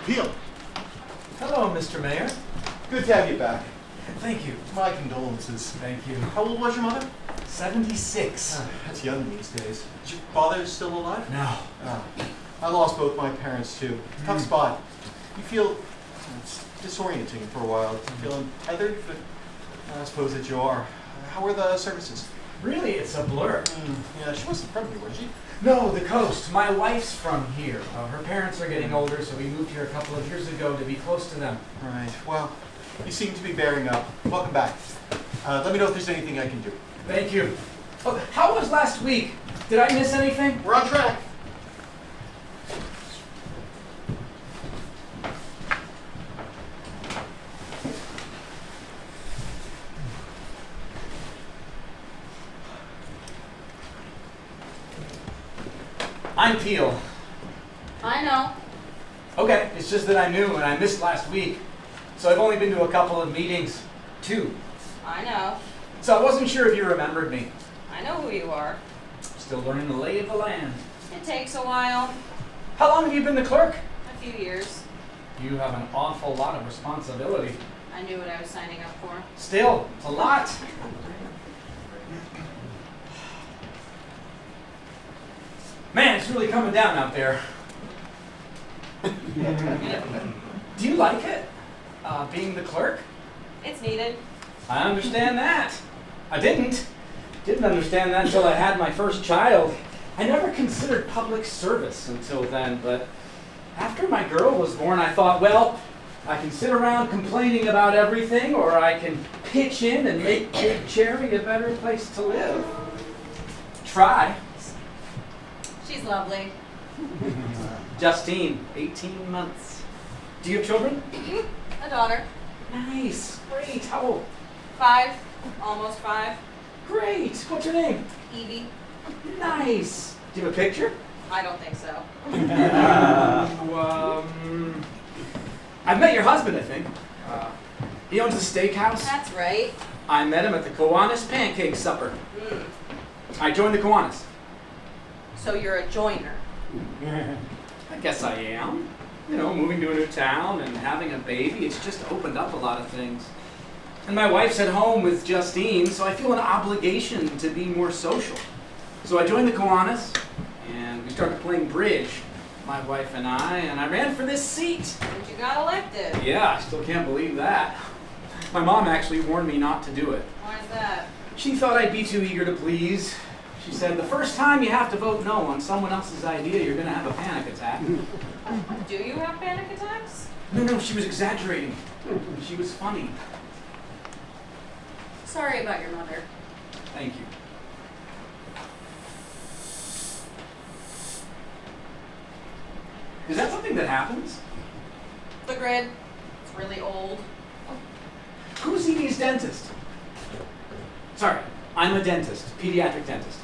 Peel. Hello, Mr. Mayor. Good to have you back. Thank you. My condolences. Thank you. How old was your mother? 76. That's young these days. Is your father still alive? No. I lost both my parents too. Tough spot. You feel it's disorienting for a while. You feel untethered, but I suppose that you are. How were the services? Really, it's a blur. Yeah, she wasn't from here, was she? No, the coast. My wife's from here. Her parents are getting older, so we moved here a couple of years ago to be close to them. Right. Well, you seem to be bearing up. Welcome back. Let me know if there's anything I can do. Thank you. Oh, how was last week? Did I miss anything? We're on track. I'm Peel. I know. Okay, it's just that I knew and I missed last week. So I've only been to a couple of meetings. 2. I know. So I wasn't sure if you remembered me. I know who you are. Still learning the lay of the land. It takes a while. How long have you been the clerk? A few years. You have an awful lot of responsibility. I knew what I was signing up for. Still, it's a lot. Man, it's really coming down out there. Do you like it? Being the clerk? It's needed. I understand that. I didn't understand that until I had my first child. I never considered public service until then, but after my girl was born, I thought, well, I can sit around complaining about everything, or I can pitch in and make Big Cherry a better place to live. Try. She's lovely. Justine, 18 months. Do you have children? A daughter. Nice. Great. How old? 5. Almost 5. Great. What's your name? Evie. Nice. Do you have a picture? I don't think so. I've met your husband, I think. He owns a steakhouse. That's right. I met him at the Kiwanis pancake supper. Mm. I joined the Kiwanis. So you're a joiner. I guess I am. You know, moving to a new town and having a baby, it's just opened up a lot of things. And my wife's at home with Justine, so I feel an obligation to be more social. So I joined the Kiwanis, and we started playing bridge, my wife and I ran for this seat. And you got elected. Yeah, I still can't believe that. My mom actually warned me not to do it. Why is that? She thought I'd be too eager to please. She said, the first time you have to vote no on someone else's idea, you're going to have a panic attack. Do you have panic attacks? No, she was exaggerating. She was funny. Sorry about your mother. Thank you. Is that something that happens? The grid. It's really old. Who's Evie's dentist? Sorry, I'm a dentist, pediatric dentist.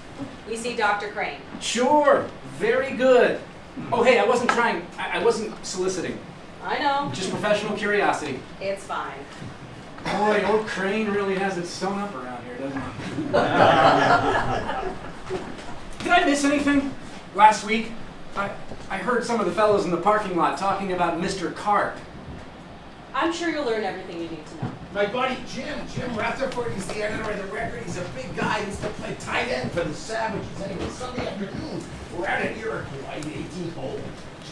We see Dr. Crane. Sure, very good. Oh, hey, I wasn't trying, I wasn't soliciting. I know. Just professional curiosity. It's fine. Boy, old Crane really has it sewn up around here, doesn't he? Did I miss anything last week? I heard some of the fellows in the parking lot talking about Mr. Carp. I'm sure you'll learn everything you need to know. My buddy Jim Rutherford, he's the editor of the Record. He's a big guy. He used to play tight end for the Savages. Anyway, Sunday afternoon, we're out at Iroquois, the 18th hole.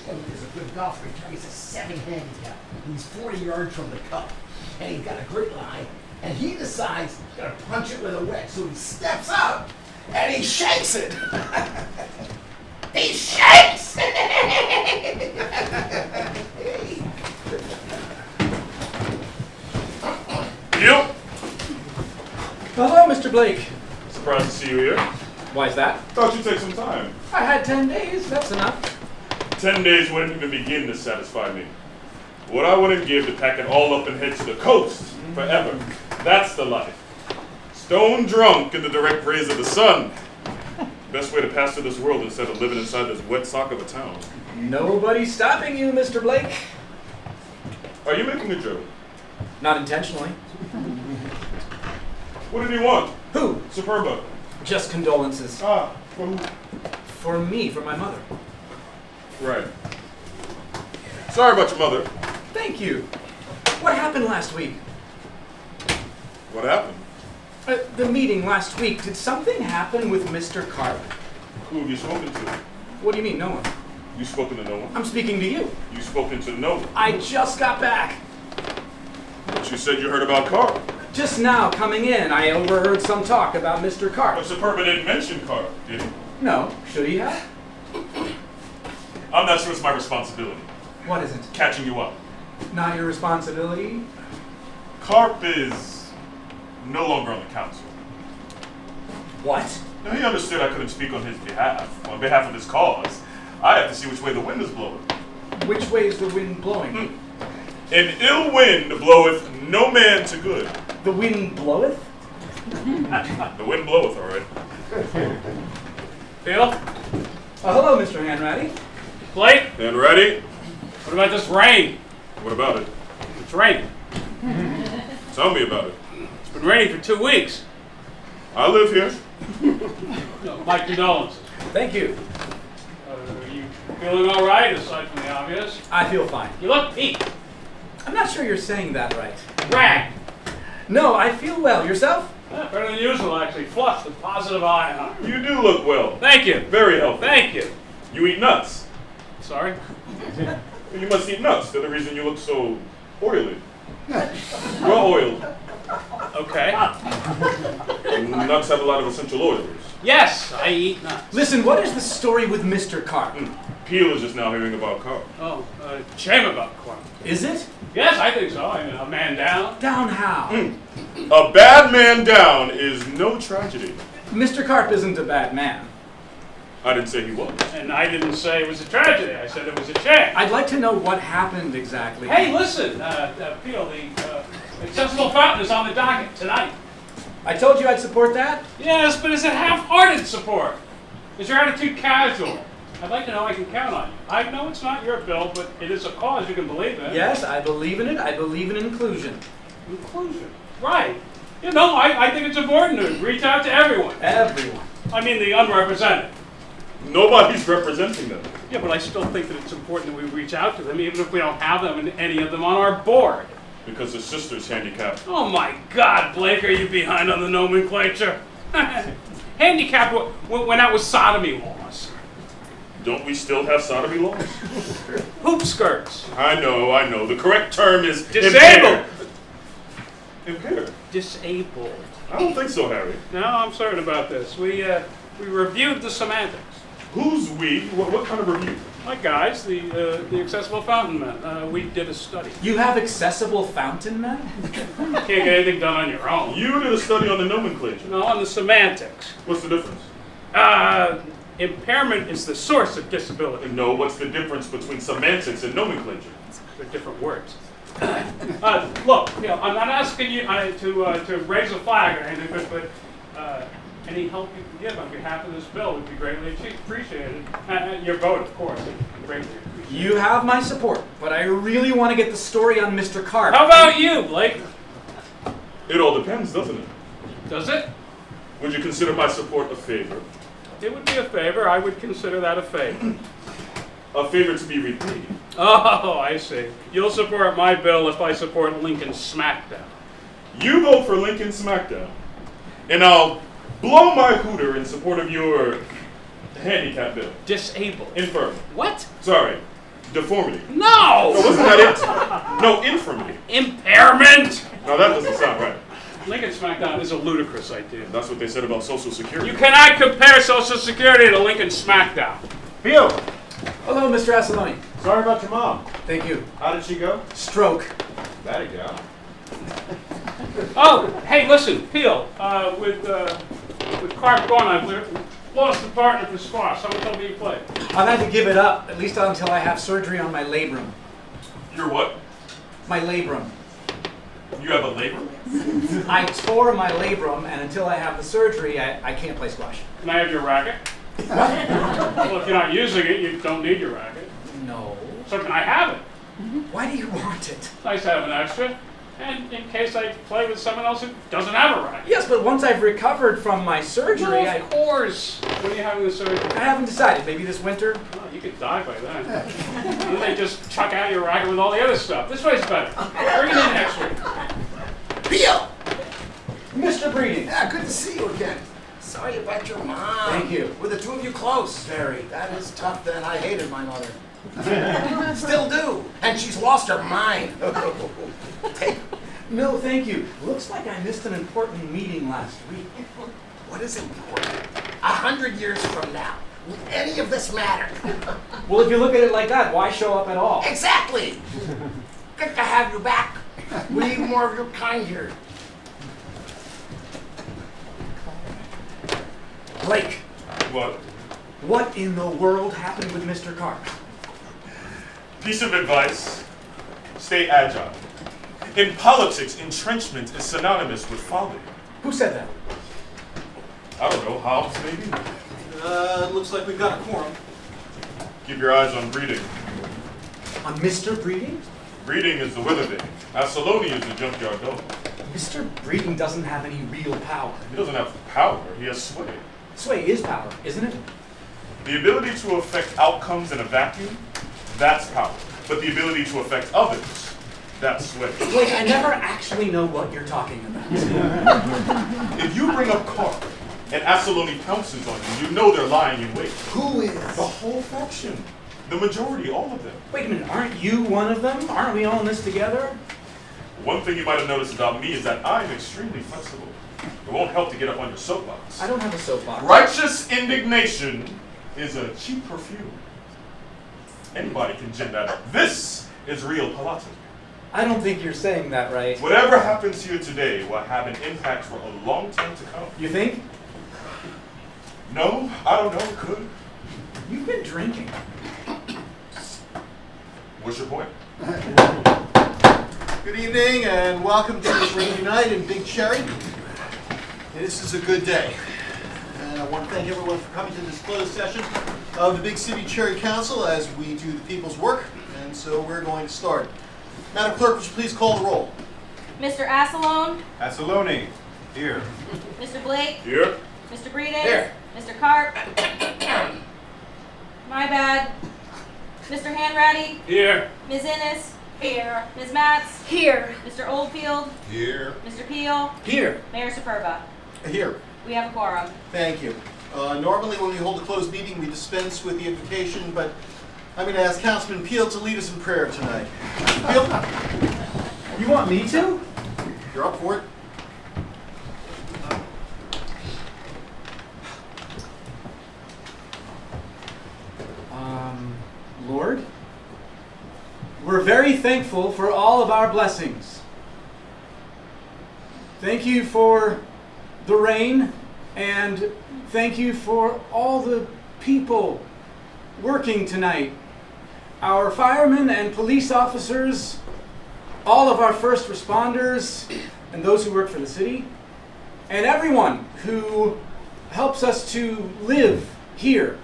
Jim is a good golfer. He carries a 7 handicap. He's 40 yards from the cup. And he's got a great line. And he decides he's going to punch it with a wedge. So he steps up and he shakes it. He shakes! Yep. Hello, Mr. Blake. Surprised to see you here. Why's that? Thought you'd take some time. I had 10 days, that's enough. 10 days wouldn't even begin to satisfy me. What I wouldn't give to pack it all up and head to the coast forever. That's the life. Stone drunk in the direct rays of the sun. Best way to pass through this world instead of living inside this wet sock of a town. Nobody's stopping you, Mr. Blake. Are you making a joke? Not intentionally. What did he want? Who? Superba. Just condolences. Ah, for who? For me, for my mother. Right. Sorry about your mother. Thank you. What happened last week? What happened? The meeting last week. Did something happen with Mr. Karp? Who have you spoken to? What do you mean, no one? You've spoken to no one? I'm speaking to you. You've spoken to no one. I just got back. But you said you heard about Carl. Just now, coming in, I overheard some talk about Mr. Karp. But Superba didn't mention Carl, did he? No, should he have? I'm not sure it's my responsibility. What is it? Catching you up. Not your responsibility? Carp is no longer on the council. What? Now, he understood I couldn't speak on behalf of his cause. I have to see which way the wind is blowing. Which way is the wind blowing? An ill wind bloweth no man to good. The wind bloweth? The wind bloweth, all right. Phil? Hello, Mr. Hanratty. Blake? And ready? What about this rain? What about it? It's raining. Tell me about it. It's been raining for 2 weeks. I live here. My condolences. Tk you. Are you feeling all right, aside from the obvious? I feel fine. You look beat. I'm not sure you're saying that right. Rag. No, I feel well. Yourself? Better than usual, actually. Flushed with positive ion. You do look well. Thank you. Very healthy. Thank you. You eat nuts. Sorry? You must eat nuts. They're the reason you look so oily. Well oiled. Okay. Nuts have a lot of essential oils. Yes, I eat nuts. Listen, what is the story with Mr. Karp? Peel is just now hearing about Carl. Oh, shame about Cohen. Is it? Yes, I think so. I mean, a man down. Down how? A bad man down is no tragedy. Mr. Karp isn't a bad man. I didn't say he was. And I didn't say it was a tragedy. I said it was a shame. I'd like to know what happened exactly. Hey, listen, Peel, the accessible fountain is on the docket tonight. I told you I'd support that? Yes, but is it half-hearted support? Is your attitude casual? I'd like to know I can count on you. I know it's not your bill, but it is a cause you can believe in. Yes, I believe in it. I believe in inclusion. Inclusion. Right. You know, I think it's important to reach out to everyone. Everyone. I mean the unrepresented. Nobody's representing them. Yeah, but I still think that it's important that we reach out to them, even if we don't have them and any of them on our board. Because his sister's handicapped. Oh my God, Blake, are you behind on the nomenclature? Handicapped when that was sodomy laws. Don't we still have sodomy laws? Hoop skirts. I know. The correct term is Disabled. Impaired. Disabled. I don't think so, Harry. No, I'm certain about this. We reviewed the semantics. Who's we? What kind of review? My guys, the accessible fountain men. We did a study. You have accessible fountain men? You can't get anything done on your own. You did a study on the nomenclature. No, on the semantics. What's the difference? Impairment is the source of disability. No, what's the difference between semantics and nomenclature? They're different words. Look, you know, I'm not asking you to raise a flag or anything, but any help you can give on behalf of this bill would be greatly appreciated. Your vote, of course, would be greatly appreciated. You have my support, but I really want to get the story on Mr. Karp. How about you, Blake? It all depends, doesn't it? Does it? Would you consider my support a favor? It would be a favor. I would consider that a favor. A favor to be repaid. Oh, I see. You'll support my bill if I support Lincoln's Smackdown. You vote for Lincoln Smackdown, and I'll blow my hooter in support of your handicap bill. Disabled. Infirm. What? Sorry. Deformity. No! No, wasn't that it? No, infirmity. Impairment! Now that doesn't sound right. Lincoln Smackdown is a ludicrous idea. That's what they said about Social Security. You cannot compare Social Security to Lincoln Smackdown. Peel! Hello, Mr. Assaloni. Sorry about your mom. Thank you. How did she go? Stroke. That'd go. Oh, hey, listen, Peel. With Karp gone, I've lost a partner for squash. Someone told me you played. I've had to give it up, at least until I have surgery on my labrum. You're what? My labrum. You have a labor? I tore my labrum, and until I have the surgery, I can't play squash. Can I have your racket? Well, if you're not using it, you don't need your racket. No. So can I have it? Why do you want it? It's nice to have an extra. and in case I play with someone else who doesn't have a ride. Yes, but once I've recovered from my surgery, Well, of course. When are you having the surgery? I haven't decided. Maybe this winter? Well, you could die by then. Then they just chuck out your racket with all the other stuff. This way's better. Bring it in next week. Peel! Mr. Breeding. Yeah, good to see you again. Sorry about your mom. Thank you. Were the two of you close? Very. That is tough then. I hated my mother. Still do. And she's lost her mind. Take. No, thank you. Looks like I missed an important meeting last week. What is important? 100 years from now, will any of this matter? Well, if you look at it like that, why show up at all? Exactly. Good to have you back. We need more of your kind here. Blake, What? what in the world happened with Mr. Carp? Piece of advice. Stay agile. In politics, entrenchment is synonymous with folly. Who said that? I don't know, Hobbes maybe? Looks like we've got a quorum. Keep your eyes on Breeding. On Mr. Breeding? Breeding is the weather vane. Asaloni is the junkyard dog. Mr. Breeding doesn't have any real power. He doesn't have power, he has sway. Sway is power, isn't it? The ability to affect outcomes in a vacuum, that's power. But the ability to affect others, that's sway. Blake, I never actually know what you're talking about. If you bring up Carp and Asaloni pounces on you, you know they're lying in wait. Who is? The whole faction. The majority, all of them. Wait a minute, aren't you one of them? Aren't we all in this together? One thing you might have noticed about me is that I'm extremely flexible. It won't help to get up on your soapbox. I don't have a soapbox. Righteous indignation is a cheap perfume. Anybody can gin that up. This is real politics. I don't think you're saying that right. Whatever happens here today will have an impact for a long time to come. You think? No, I don't know. It could. You've been drinking. What's your point? Good evening and welcome to this rainy night in Big Cherry. This is a good day. And I want to thank everyone for coming to this closed session of the Big City Cherry Council as we do the people's work. And so we're going to start. Madam Clerk, would you please call the roll? Mr. Asalone, Asaloni, here. Mr. Blake, Here. Mr. Breeding, Here. Mr. Carp, my bad, Mr. Hanratty, Here. Ms. Innes, here, Ms. Matz, Here. Mr. Oldfield, Here. Mr. Peel, Here. Mayor Superba. Here. We have a quorum. Thank you. Normally when we hold a closed meeting, we dispense with the invocation, but I'm going to ask Councilman Peel to lead us in prayer tonight. Peel, You want me to? you're up for it. Lord, we're very thankful for all of our blessings. Thank you for the rain, and thank you for all the people working tonight. Our firemen and police officers, all of our first responders, and those who work for the city, and everyone who helps us to live here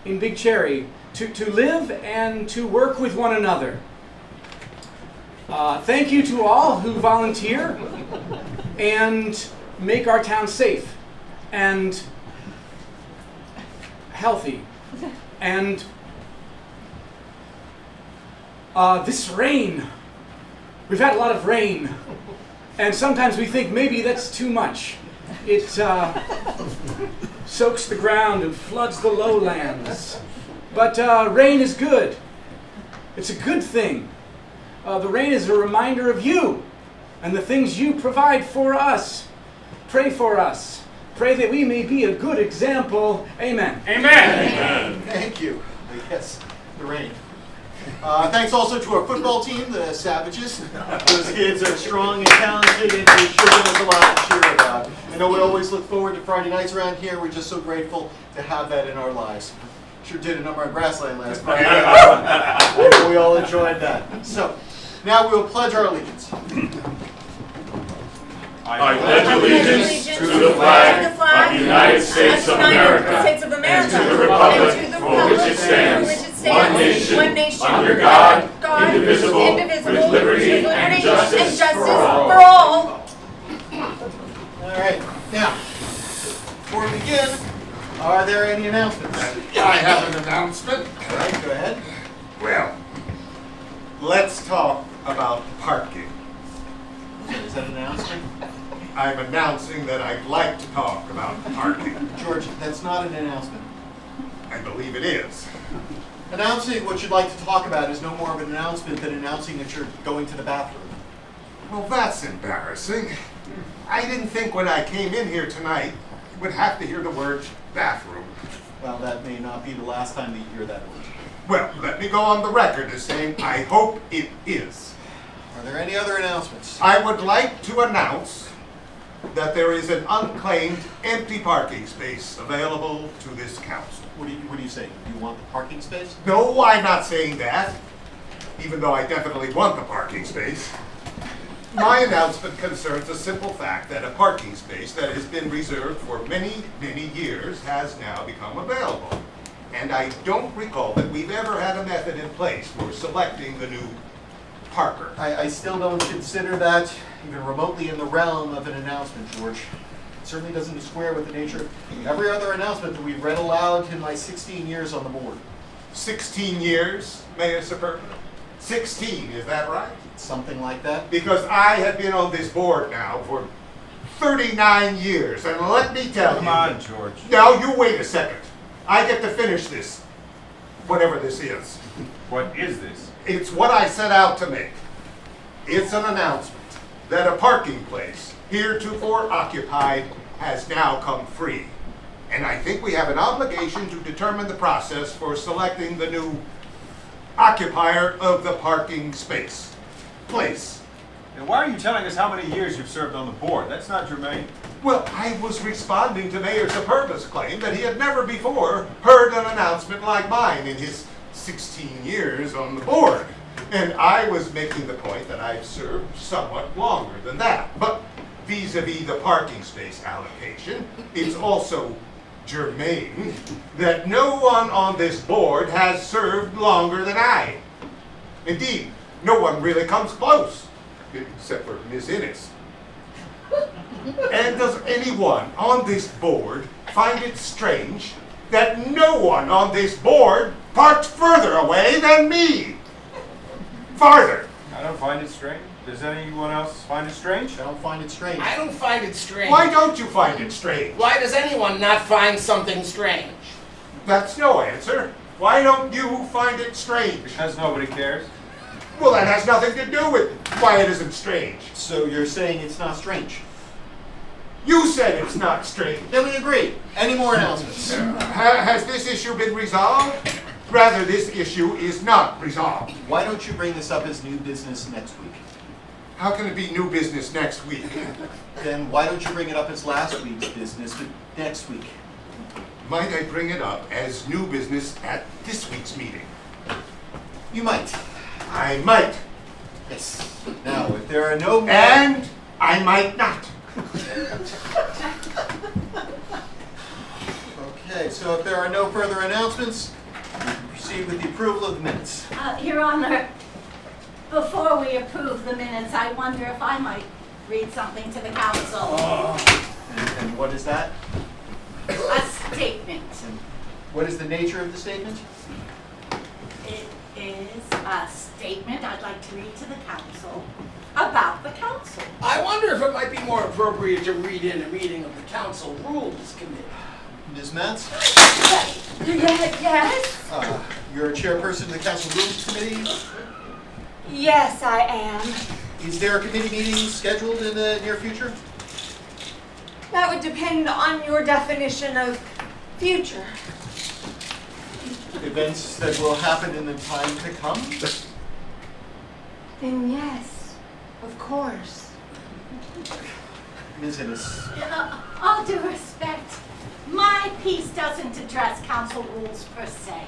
in Big Cherry, to live and to work with one another. Thank you to all who volunteer and make our town safe and healthy. And this rain, we've had a lot of rain, and sometimes we think maybe that's too much. It soaks the ground and floods the lowlands. But rain is good. It's a good thing. The rain is a reminder of you and the things you provide for us. Pray for us. Pray that we may be a good example. Amen. Amen. Thank you. Yes, the rain. Thanks also to our football team, the Savages. Those kids are strong and talented, and they sure give us a lot to cheer about. I know we always look forward to Friday nights around here. We're just so grateful to have that in our lives. Sure did a number on Grassland last Friday night. We all enjoyed that. So, now we will pledge our allegiance. I pledge allegiance to the flag of the United States of America and to the republic for which it stands, one nation, under God, indivisible, with liberty and justice for All right, now, before we begin, are there any announcements? I have an announcement. All right, go ahead. Well, let's talk about parking. Is that an announcement? I'm announcing that I'd like to talk about parking. George, that's not an announcement. I believe it is. Announcing what you'd like to talk about is no more of an announcement than announcing that you're going to the bathroom. Well, that's embarrassing. I didn't think when I came in here tonight you would have to hear the word bathroom. Well, that may not be the last time that you hear that word. Well, let me go on the record as saying I hope it is. Are there any other announcements? I would like to announce that there is an unclaimed empty parking space available to this council. What do you say? Do you want the parking space? No, I'm not saying that, even though I definitely want the parking space. My announcement concerns a simple fact that a parking space that has been reserved for many, many years has now become available. And I don't recall that we've ever had a method in place for selecting the new parker. I still don't consider that even remotely in the realm of an announcement, George. It certainly doesn't square with the nature of every other announcement that we've read aloud in my 16 years on the board. 16 years, Mayor Superba? 16, is that right? Something like that. Because I have been on this board now for 39 years, and let me tell you... Come on, George. Now, you wait a second. I get to finish this, whatever this is. What is this? It's what I set out to make. It's an announcement that a parking place, heretofore occupied, has now come free. And I think we have an obligation to determine the process for selecting the new occupier of the parking space. Place. And why are you telling us how many years you've served on the board? That's not germane. Well, I was responding to Mayor Superba's claim that he had never before heard an announcement like mine in his 16 years on the board. And I was making the point that I've served somewhat longer than that. But vis-a-vis the parking space allocation, it's also germane that no one on this board has served longer than I. Indeed, no one really comes close, except for Miss Innes. And does anyone on this board find it strange that no one on this board parked further away than me? Farther. I don't find it strange. Does anyone else find it strange? I don't find it strange. I don't find it strange. Why don't you find it strange? Why does anyone not find something strange? That's no answer. Why don't you find it strange? Because nobody cares. Well, that has nothing to do with why it isn't strange. So you're saying it's not strange? You said it's not strange. Then we agree. Any more announcements? Has this issue been resolved? Rather, this issue is not resolved. Why don't you bring this up as new business next week? How can it be new business next week? Then why don't you bring it up as last week's business, but next week? Might I bring it up as new business at this week's meeting? You might. I might. Yes. Now, if there are no more... And I might not. Okay, so if there are no further announcements, we can proceed with the approval of the minutes. Your Honor, before we approve the minutes, I wonder if I might read something to the council. And what is that? A statement. And what is the nature of the statement? It is a statement I'd like to read to the council about the council. I wonder if it might be more appropriate to read in a meeting of the Council Rules Committee. Ms. Metz, Yes? you're a chairperson of the Council Rules Committee. Yes, I am. Is there a committee meeting scheduled in the near future? That would depend on your definition of future. Events that will happen in the time to come? Then yes, of course. Ms. Innes. All due respect, my piece doesn't address council rules per se.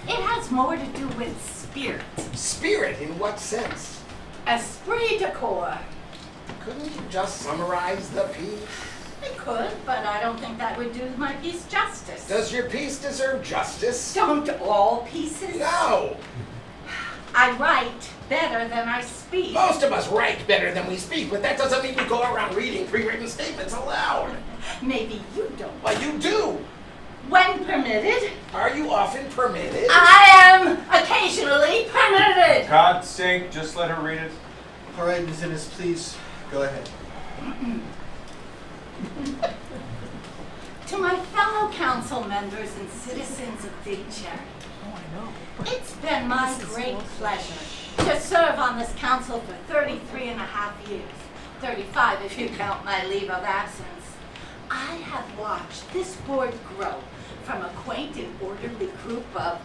It has more to do with spirit. Spirit, in what sense? Esprit de corps. Couldn't you just summarize the piece? I could, but I don't think that would do my piece justice. Does your piece deserve justice? Don't all pieces? No! I write better than I speak. Most of us write better than we speak, but that doesn't mean we go around reading pre-written statements aloud. Maybe you don't. Well, you do. When permitted. Are you often permitted? I am occasionally permitted. God's sake, just let her read it. All right, Ms. Innes, please go ahead. To my fellow council members and citizens of Big Cherry, it's been my great pleasure to serve on this council for 33 and a half years, 35 if you count my leave of absence. I have watched this board grow from a quaint and orderly group of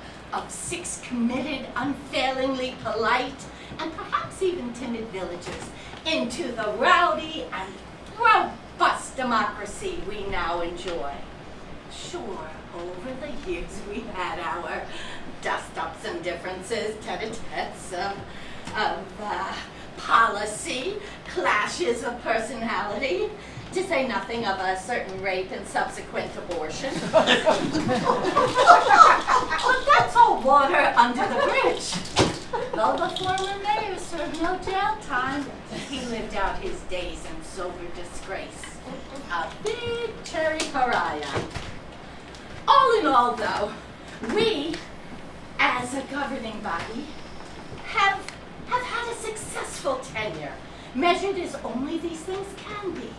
6 committed, unfailingly polite, and perhaps even timid villagers into the rowdy and robust democracy we now enjoy. Sure, over the years we've had our dust-ups and differences, tete-a-tetes of policy, clashes of personality, to say nothing of a certain rape and subsequent abortion. But that's all water under the bridge. Though the former mayor served no jail time, he lived out his days in sober disgrace. A big cherry pariah. All in all, though, we, as a governing body, have had a successful tenure, measured as only these things can be,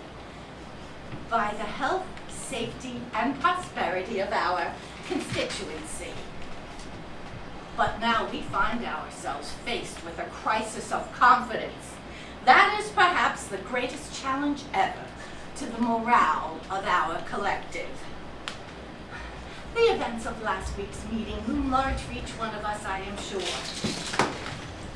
by the health, safety, and prosperity of our constituency. But now we find ourselves faced with a crisis of confidence. That is perhaps the greatest challenge ever to the morale of our collective. The events of last week's meeting loom large for each one of us, I am sure.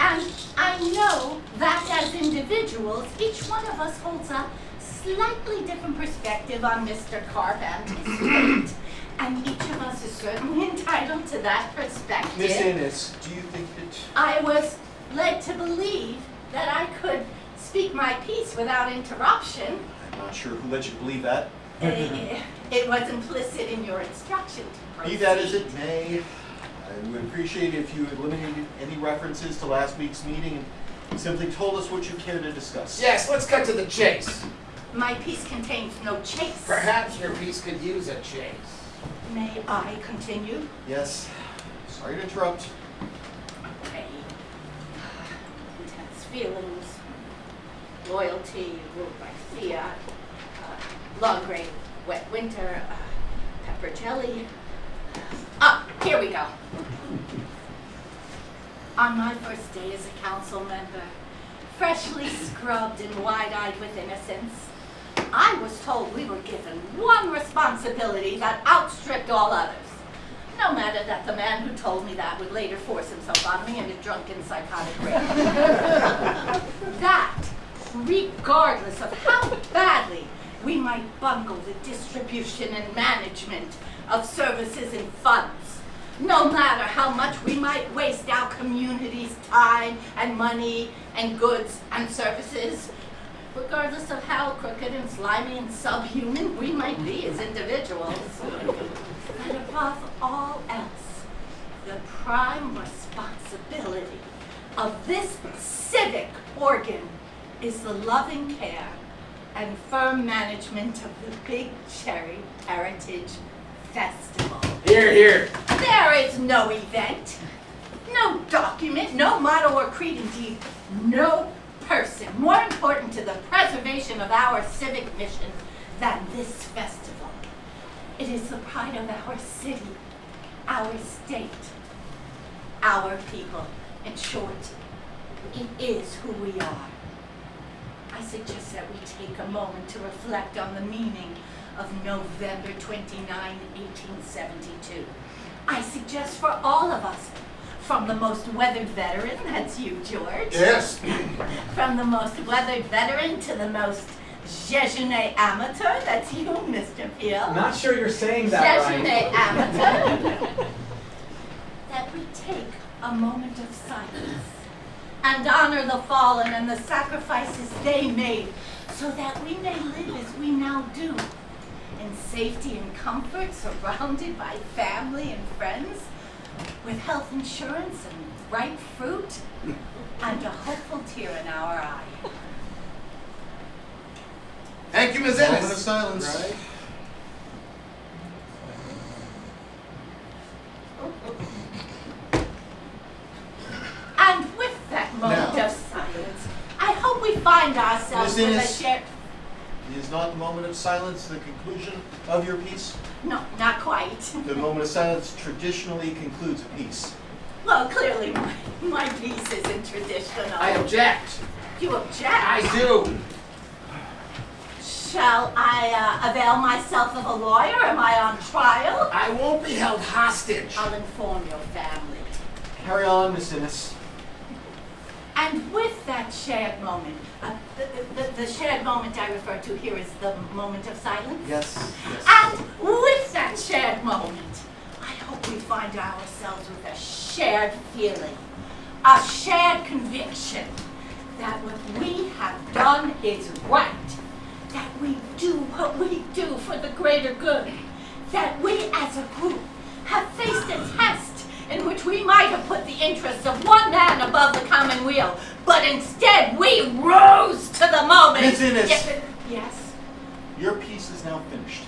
And I know that as individuals, each one of us holds a slightly different perspective on Mr. Carp and his fate. And each of us is certainly entitled to that perspective. Miss Innes, do you think that... I was led to believe that I could speak my piece without interruption. I'm not sure who let you believe that. It was implicit in your instruction to proceed. Be that as it may, I would appreciate it if you eliminated any references to last week's meeting and simply told us what you care to discuss. Yes, let's cut to the chase. My piece contains no chase. Perhaps your piece could use a chase. May I continue? Yes. Sorry to interrupt. Okay. Intense feelings, loyalty ruled by fiat, long gray wet winter, pepper jelly. Here we go. On my first day as a council member, freshly scrubbed and wide-eyed with innocence, I was told we were given one responsibility that outstripped all others. No matter that the man who told me that would later force himself on me in a drunken psychotic rage. That, regardless of how badly we might bungle the distribution and management of services and funds, no matter how much we might waste our community's time and money and goods and services, regardless of how crooked and slimy and subhuman we might be as individuals. And above all else, the prime responsibility of this civic organ is the loving care and firm management of the Big Cherry Heritage Festival. Here, here. There is no event, no document, no motto or creed, indeed, no person more important to the preservation of our civic mission than this festival. It is the pride of our city, our state, our people. In short, it is who we are. I suggest that we take a moment to reflect on the meaning of November 29, 1872. I suggest for all of us, from the most weathered veteran, that's you, George. Yes. From the most weathered veteran to the most jejune amateur, that's you, Mr. Peel. I'm not sure you're saying that Jejune right. amateur. That we take a moment of silence and honor the fallen and the sacrifices they made so that we may live as we now do, in safety and comfort, surrounded by family and friends, with health insurance and ripe fruit, and a hopeful tear in our eye. Thank you, Ms. Moment of Ennis. silence. Right. And with that moment Now. of silence, I hope we find ourselves Ms. with a Innes. shared... Is not the moment of silence the conclusion of your piece? No, not quite. The moment of silence traditionally concludes a piece. Well, clearly my piece isn't traditional. I object. You object? I do. Shall I avail myself of a lawyer? Am I on trial? I won't be held hostage. I'll inform your family. Carry on, Miss Innes. And with that shared moment, the shared moment I refer to here is the moment of silence. Yes. And with that shared moment, I hope we find ourselves with a shared feeling, a shared conviction that what we have done is right, that we do what we do for the greater good, that we as a group have faced a test in which we might have put the interests of one man above the common weal, but instead we rose to the moment. Ms. Innes. Yes? Your piece is now finished.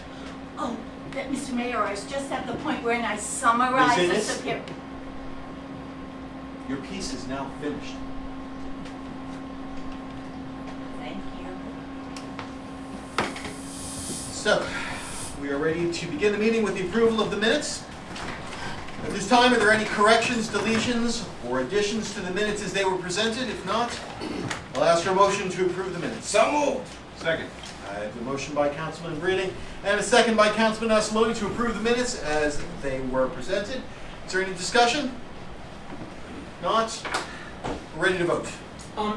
Oh, Mr. Mayor, I was just at the point where I summarize Ms. this Innes? appear. Your piece is now finished. Thank you. So, we are ready to begin the meeting with the approval of the minutes. At this time, are there any corrections, deletions, or additions to the minutes as they were presented? If not, I'll ask for a motion to approve the minutes. So moved. Second. I have a motion by Councilman Breeding and a second by Councilman Assaloni to approve the minutes as they were presented. Is there any discussion? Not? We're ready to vote.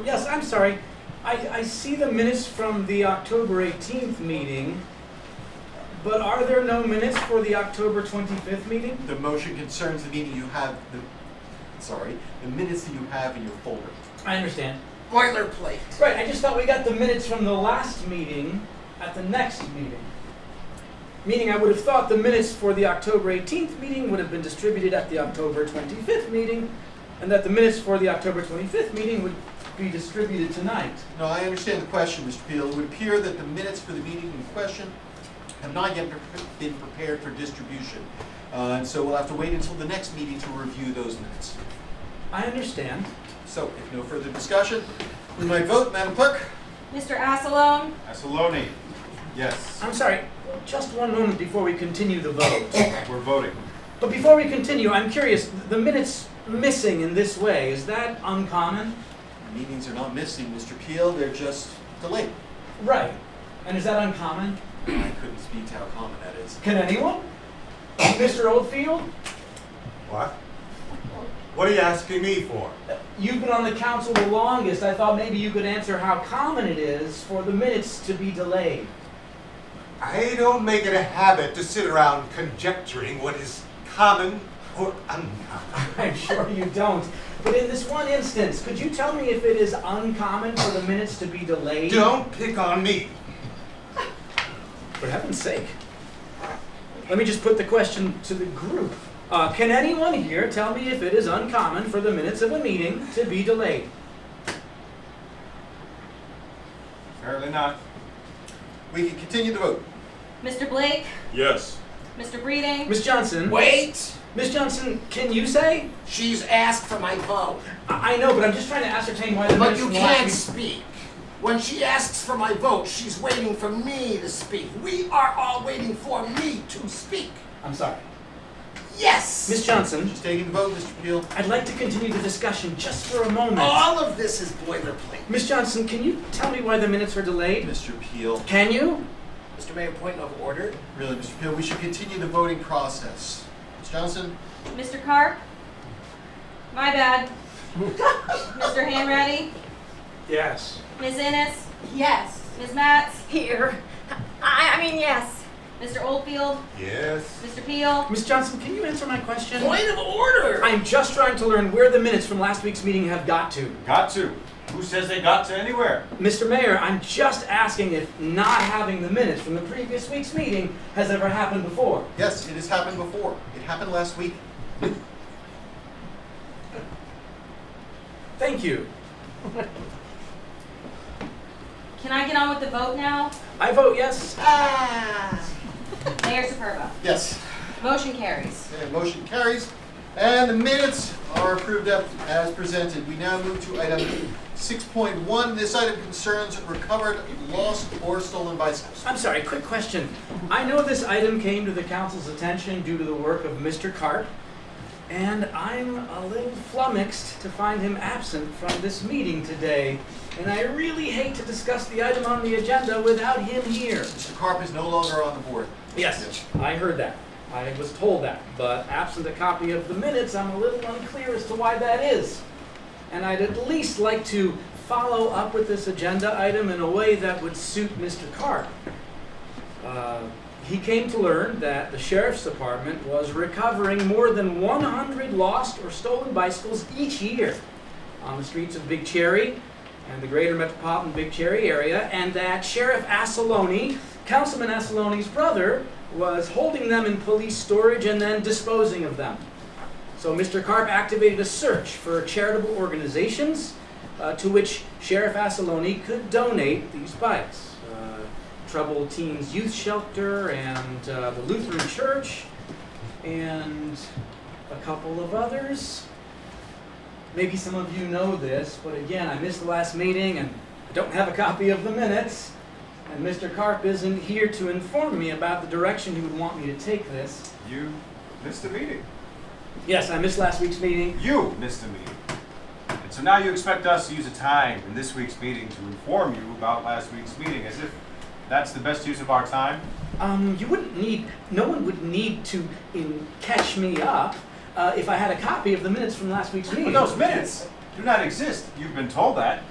Yes, I'm sorry. I see the minutes from the October 18th meeting, but are there no minutes for the October 25th meeting? The motion concerns the meeting you have, the minutes that you have in your folder. I understand. Boilerplate. Right, I just thought we got the minutes from the last meeting at the next meeting. Meaning I would have thought the minutes for the October 18th meeting would have been distributed at the October 25th meeting, and that the minutes for the October 25th meeting would be distributed tonight. No, I understand the question, Mr. Peel. It would appear that the minutes for the meeting in question have not yet been prepared for distribution. And so we'll have to wait until the next meeting to review those minutes. I understand. So, if no further discussion, we might vote. Madam Clerk? Mr. Assalone, Assaloni. Yes. I'm sorry, just one moment before we continue the vote. We're voting. But before we continue, I'm curious, the minutes missing in this way, is that uncommon? Meetings are not missing, Mr. Peel. They're just delayed. Right. And is that uncommon? I couldn't speak to how common that is. Can anyone? Mr. Oldfield? What? What are you asking me for? You've been on the council the longest. I thought maybe you could answer how common it is for the minutes to be delayed. I don't make it a habit to sit around conjecturing what is common or uncommon. I'm sure you don't. But in this one instance, could you tell me if it is uncommon for the minutes to be delayed? Don't pick on me. For heaven's sake. Let me just put the question to the group. Can anyone here tell me if it is uncommon for the minutes of a meeting to be delayed? Apparently not. We can continue the vote. Mr. Blake, Yes. Mr. Breeding, Miss Johnson? Wait. Miss Johnson, can you say? She's asked for my vote. I know, but I'm just trying to ascertain why the But minutes you from the last can't meeting- speak. When she asks for my vote, she's waiting for me to speak. We are all waiting for me to speak. I'm sorry. Yes! Miss Johnson, Just taking the vote, Mr. Peel. I'd like to continue the discussion just for a moment. All of this is boilerplate. Miss Johnson, can you tell me why the minutes are delayed? Mr. Peel. Can you? Mr. Mayor, point of order. Really, Mr. Peel, we should continue the voting process. Ms. Johnson? Mr. Carp, my bad. Mr. Hanratty, Yes. Ms. Innes, Yes. Ms. Matz, Here. I mean, yes. Mr. Oldfield, Yes. Mr. Peel, Miss Johnson, can you answer my question? Point of order! I'm just trying to learn where the minutes from last week's meeting have got to. Got to. Who says they got to anywhere? Mr. Mayor, I'm just asking if not having the minutes from the previous week's meeting has ever happened before. Yes, it has happened before. It happened last week. Thank you. Can I get on with the vote now? I vote yes. Mayor Superba. Yes. Motion carries. Okay, motion carries. And the minutes are approved as presented. We now move to item 6.1. This item concerns recovered, lost, or stolen bicycles. I'm sorry, quick question. I know this item came to the council's attention due to the work of Mr. Karp, and I'm a little flummoxed to find him absent from this meeting today. And I really hate to discuss the item on the agenda without him here. Mr. Karp is no longer on the board. Yes, I heard that. I was told that. But absent a copy of the minutes, I'm a little unclear as to why that is. And I'd at least like to follow up with this agenda item in a way that would suit Mr. Karp. He came to learn that the Sheriff's Department was recovering more than 100 lost or stolen bicycles each year on the streets of Big Cherry and the greater metropolitan Big Cherry area, and that Sheriff Assaloni, Councilman Assaloni's brother, was holding them in police storage and then disposing of them. So Mr. Karp activated a search for charitable organizations to which Sheriff Assaloni could donate these bikes. Troubled Teens Youth Shelter and the Lutheran Church and a couple of others. Maybe some of you know this, but again, I missed the last meeting and I don't have a copy of the minutes. And Mr. Karp isn't here to inform me about the direction he would want me to take this. You missed a meeting. Yes, I missed last week's meeting. You missed a meeting. And so now you expect us to use a time in this week's meeting to inform you about last week's meeting, as if that's the best use of our time? No one would need to catch me up if I had a copy of the minutes from last week's meeting. But those minutes do not exist. You've been told that.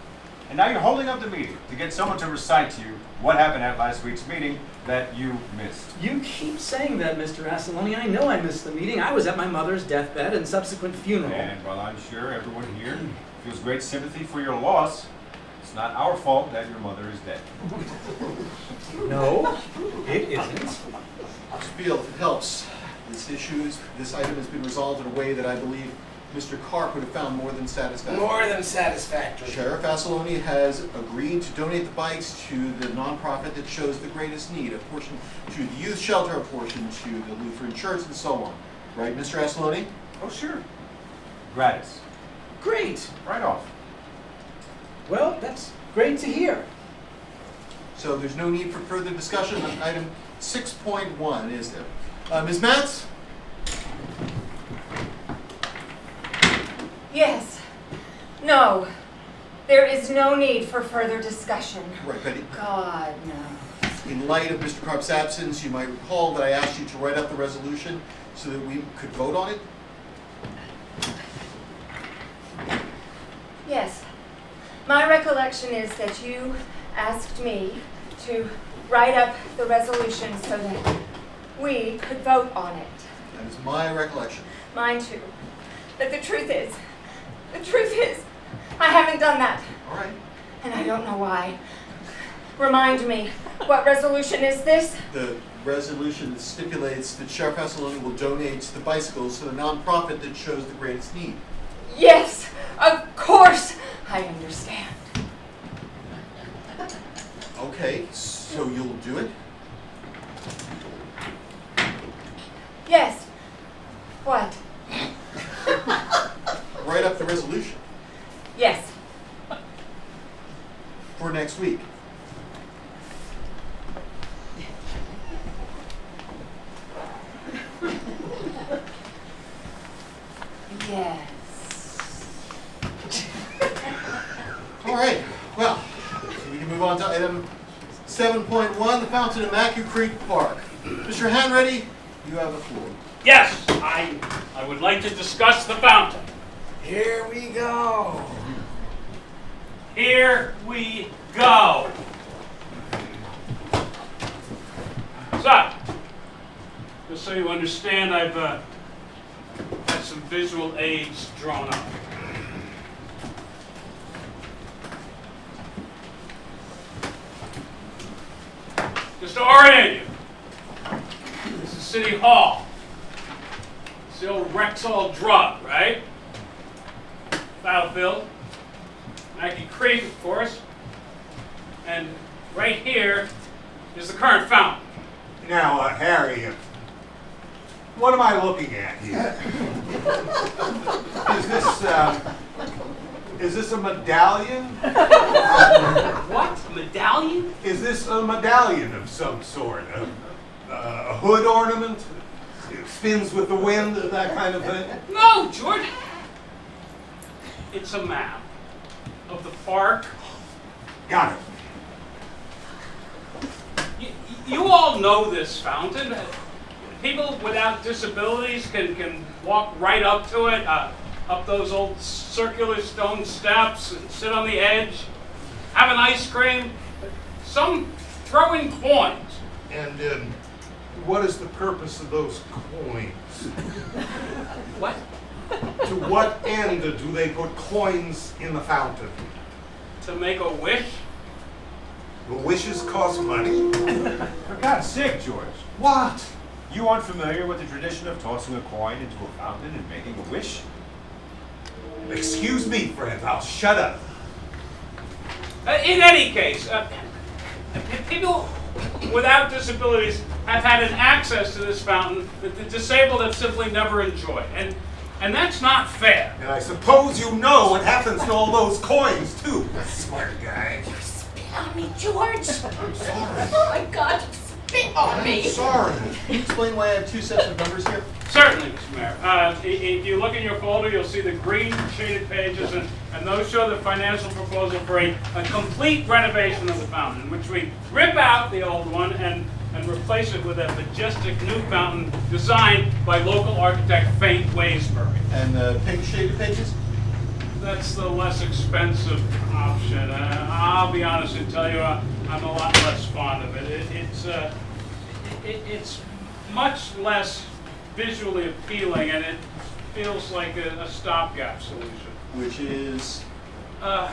And now you're holding up the meeting to get someone to recite to you what happened at last week's meeting that you missed. You keep saying that, Mr. Assaloni. I know I missed the meeting. I was at my mother's deathbed and subsequent funeral. And while I'm sure everyone here feels great sympathy for your loss, it's not our fault that your mother is dead. No, it isn't. Mr. Field, if it helps, this item has been resolved in a way that I believe Mr. Karp would have found more than satisfactory. More than satisfactory. Sheriff Assaloni has agreed to donate the bikes to the nonprofit that shows the greatest need, a portion to the youth shelter, a portion to the Lutheran Church, and so on. Right, Mr. Assaloni? Oh, sure. Gratis. Great. Right off. Well, that's great to hear. So there's no need for further discussion on item 6.1, is there? Ms. Matz? Yes. No. There is no need for further discussion. Right, Betty. God, no. In light of Mr. Karp's absence, you might recall that I asked you to write up the resolution so that we could vote on it. Yes. My recollection is that you asked me to write up the resolution so that we could vote on it. That is my recollection. Mine too. But the truth is, I haven't done that. All right. And I don't know why. Remind me, what resolution is this? The resolution that stipulates that Sheriff Assaloni will donate the bicycles to the nonprofit that shows the greatest need. Yes, of course, I understand. Okay, so you'll do it? Yes. What? Write up the resolution Yes. for next week. Yes. All right, well, we can move on to item 7.1, the fountain in Mack Creek Park. Mr. Hanready, you have the floor. Yes, I would like to discuss the fountain. Here we go. Here we go. So, just so you understand, I've had some visual aids drawn up. Just to orient you, this is City Hall. It's the old Rexall drug, right? Faubel, Maggie Creek, of course. And right here is the current fountain. Now, Harry, what am I looking at here? Is this a medallion? What? Medallion? Is this a medallion of some sort? A hood ornament? It spins with the wind, that kind of thing? No, George. It's a map of the park. Got it. You all know this fountain. People without disabilities can walk right up to it, up those old circular stone steps, and sit on the edge, have an ice cream. Some throw in coins. And what is the purpose of those coins? What? To what end do they put coins in the fountain? To make a wish? The wishes cost money? For God's sake, George. What? You aren't familiar with the tradition of tossing a coin into a fountain and making a wish? Excuse me, friend, I'll shut up. In any case, people without disabilities have had an access to this fountain that the disabled have simply never enjoyed. And that's not fair. And I suppose you know what happens to all those coins, too. Smart guy. You spit on me, George. I'm sorry. Oh my God, you spit on me. I'm sorry. Can you explain why I have two sets of numbers here? Certainly, Mr. Mayor. If you look in your folder, you'll see the green shaded pages, and those show the financial proposal for a complete renovation of the fountain, in which we rip out the old one and replace it with a majestic new fountain designed by local architect Faint Waysbury. And the pink shaded pages? That's the less expensive option. I'll be honest and tell you, I'm a lot less fond of it. It's much less visually appealing, and it feels like a stopgap solution. Which is? A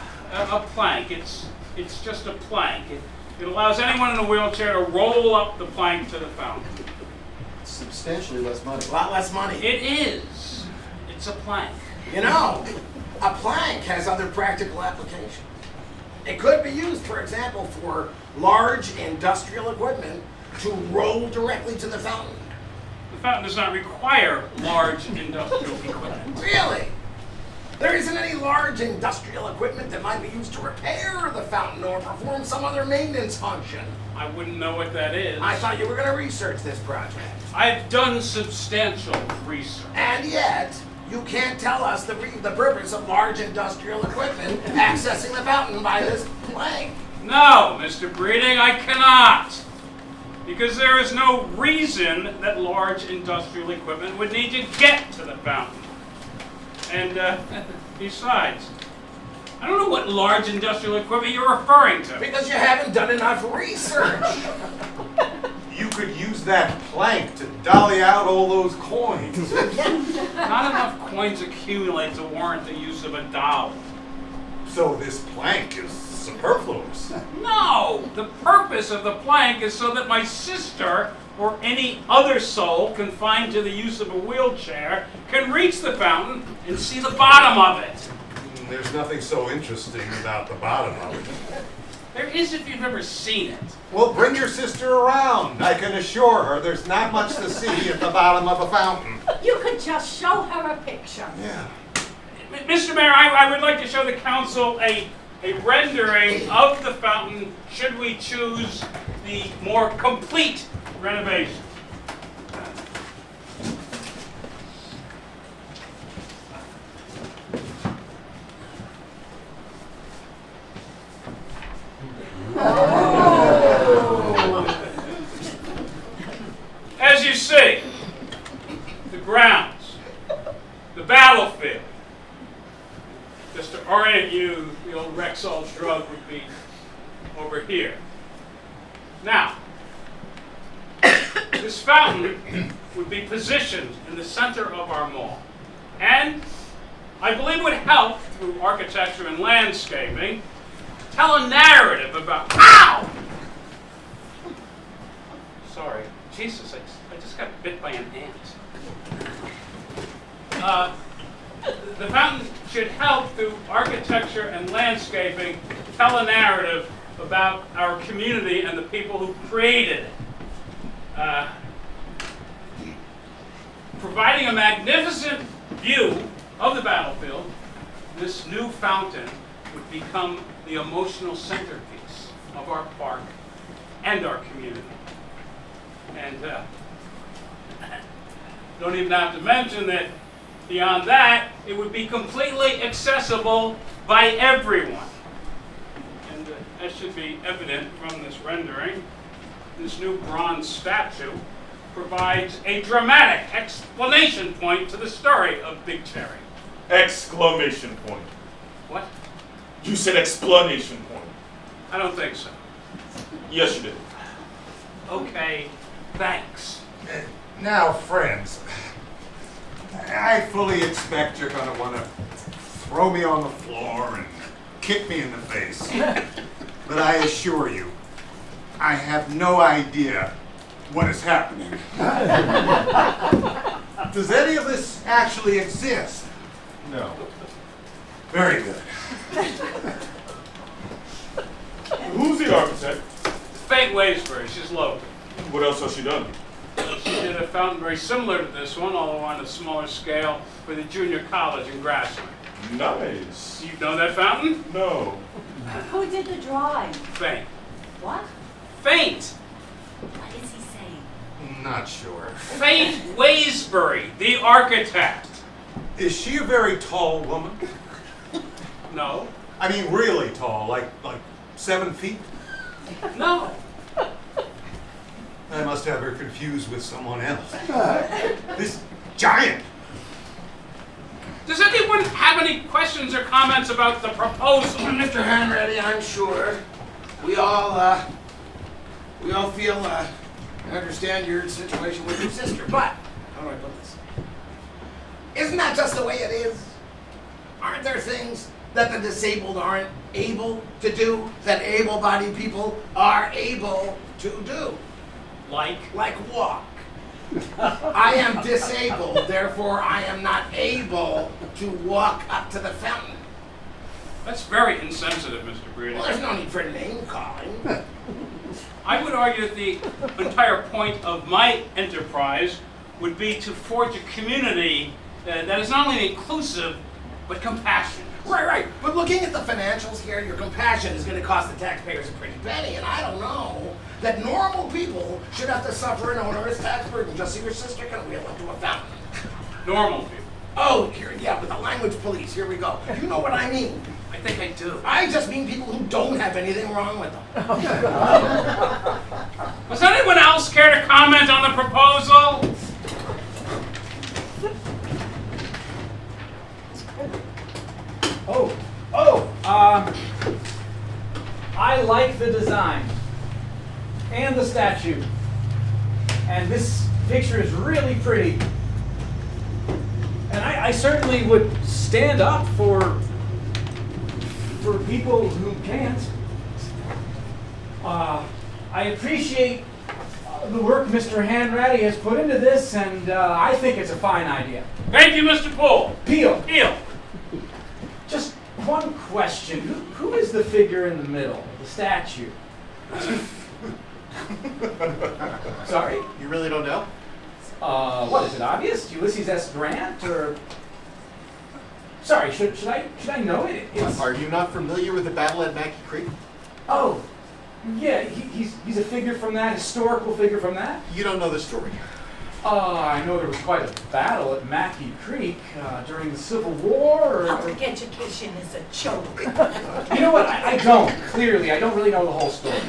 plank. It's just a plank. It allows anyone in a wheelchair to roll up the plank to the fountain. Substantially less money. A lot less money. It is. It's a plank. You know, a plank has other practical applications. It could be used, for example, for large industrial equipment to roll directly to the fountain. The fountain does not require large industrial equipment. Really? There isn't any large industrial equipment that might be used to repair the fountain or perform some other maintenance function. I wouldn't know what that is. I thought you were going to research this project. I've done substantial research. And yet, you can't tell us the purpose of large industrial equipment accessing the fountain by this plank. No, Mr. Breeding, I cannot. Because there is no reason that large industrial equipment would need to get to the fountain. And besides, I don't know what large industrial equipment you're referring to. Because you haven't done enough research. You could use that plank to dolly out all those coins. Not enough coins accumulate to warrant the use of a dollar. So this plank is superfluous. No! The purpose of the plank is so that my sister, or any other soul confined to the use of a wheelchair, can reach the fountain and see the bottom of it. There's nothing so interesting about the bottom of it. There is if you've ever seen it. Well, bring your sister around. I can assure her there's not much to see at the bottom of a fountain. You could just show her a picture. Yeah. Mr. Mayor, I would like to show the council a rendering of the fountain should we choose the more complete renovation. As you see, the grounds, the battlefield. Just to orient you, the old Rexall drug would be over here. Now, this fountain would be positioned in the center of our mall. And I believe would help, through architecture and landscaping, tell a narrative about, ow! Sorry, Jesus, I just got bit by an ant. The fountain should help through architecture and landscaping tell a narrative about our community and the people who created it. Providing a magnificent view of the battlefield, this new fountain would become the emotional centerpiece of our park and our community. And don't even have to mention that beyond that, it would be completely accessible by everyone. And that should be evident from this rendering. This new bronze statue provides a dramatic explanation point to the story of Big Cherry. Exclamation point. What? You said explanation point. I don't think so. Yes, you did. Okay, thanks. Now, friends, I fully expect you're going to want to throw me on the floor and kick me in the face. But I assure you, I have no idea what is happening. Does any of this actually exist? No. Very good. Who's the architect? Fate Waysbury, she's local. What else has she done? She did a fountain very similar to this one, although on a smaller scale, for the junior college in Grassland. Nice. You know that fountain? No. Who did the drawing? Faint. What? Faint! What is he saying? Not sure. Fate Waysbury, the architect. Is she a very tall woman? No. I mean, really tall, like 7 feet? No. I must have her confused with someone else. This giant. Does anyone have any questions or comments about the proposal? Mr. Hanratty, I'm sure we all feel and understand your situation with your sister, but how do I put this? Isn't that just the way it is? Aren't there things that the disabled aren't able to do that able-bodied people are able to do? Like walk. I am disabled, therefore I am not able to walk up to the fountain. That's very insensitive, Mr. Breeder. Well, there's no need for name calling. I would argue that the entire point of my enterprise would be to forge a community that is not only inclusive, but compassionate. Right. But looking at the financials here, your compassion is going to cost the taxpayers a pretty penny, and I don't know that normal people should have to suffer an onerous tax burden just so your sister can wheel into a fountain. Normal people. Oh, yeah, with the language police, here we go. You know what I mean. I think I do. I just mean people who don't have anything wrong with them. Does anyone else care to comment on the proposal? I like the design and the statue. And this picture is really pretty. And I certainly would stand up for people who can't. I appreciate the work Mr. Hanratty has put into this, and I think it's a fine idea. Thank you, Mr. Poole. Peel. Just one question. Who is the figure in the middle, the statue? Sorry? You really don't know? What, is it obvious? Ulysses S. Grant, or... Sorry, should I know it? Are you not familiar with the battle at Mackey Creek? Oh, yeah, he's a figure from that, historical figure from that? You don't know the story. I know there was quite a battle at Mackey Creek during the Civil War. Public education is a joke. You know what? I don't. Clearly, I don't really know the whole story.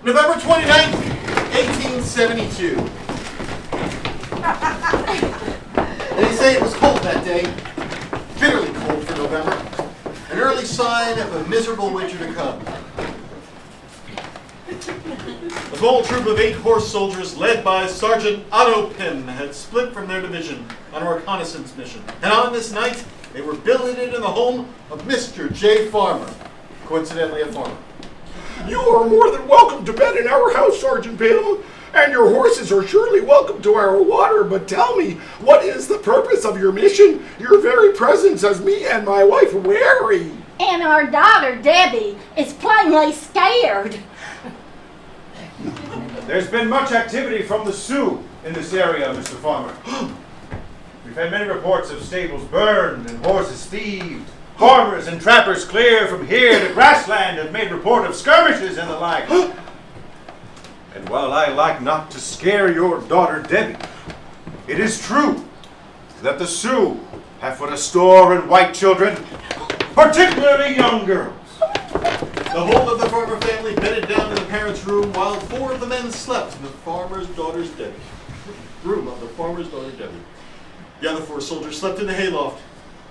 November 29th, 1872. They say it was cold that day, bitterly cold for November, an early sign of a miserable winter to come. A bold troop of 8 horse soldiers led by Sergeant Otto Pym had split from their division on a reconnaissance mission. And on this night, they were billeted in the home of Mr. J. Farmer, coincidentally a farmer. You are more than welcome to bed in our house, Sergeant Pym. And your horses are surely welcome to our water, but tell me, what is the purpose of your mission? Your very presence has me and my wife wary. And our daughter, Debbie, is plainly scared. There's been much activity from the Sioux in this area, Mr. Farmer. We've had many reports of stables burned and horses thieved. Farmers and trappers clear from here to grassland have made report of skirmishes and the like. And while I like not to scare your daughter Debbie, it is true that the Sioux have put a store in white children, particularly young girls. The whole of the Farmer family bedded down in the parents' room while 4 of the men slept in the farmer's daughter's room of the farmer's daughter Debbie. The other 4 soldiers slept in the hayloft.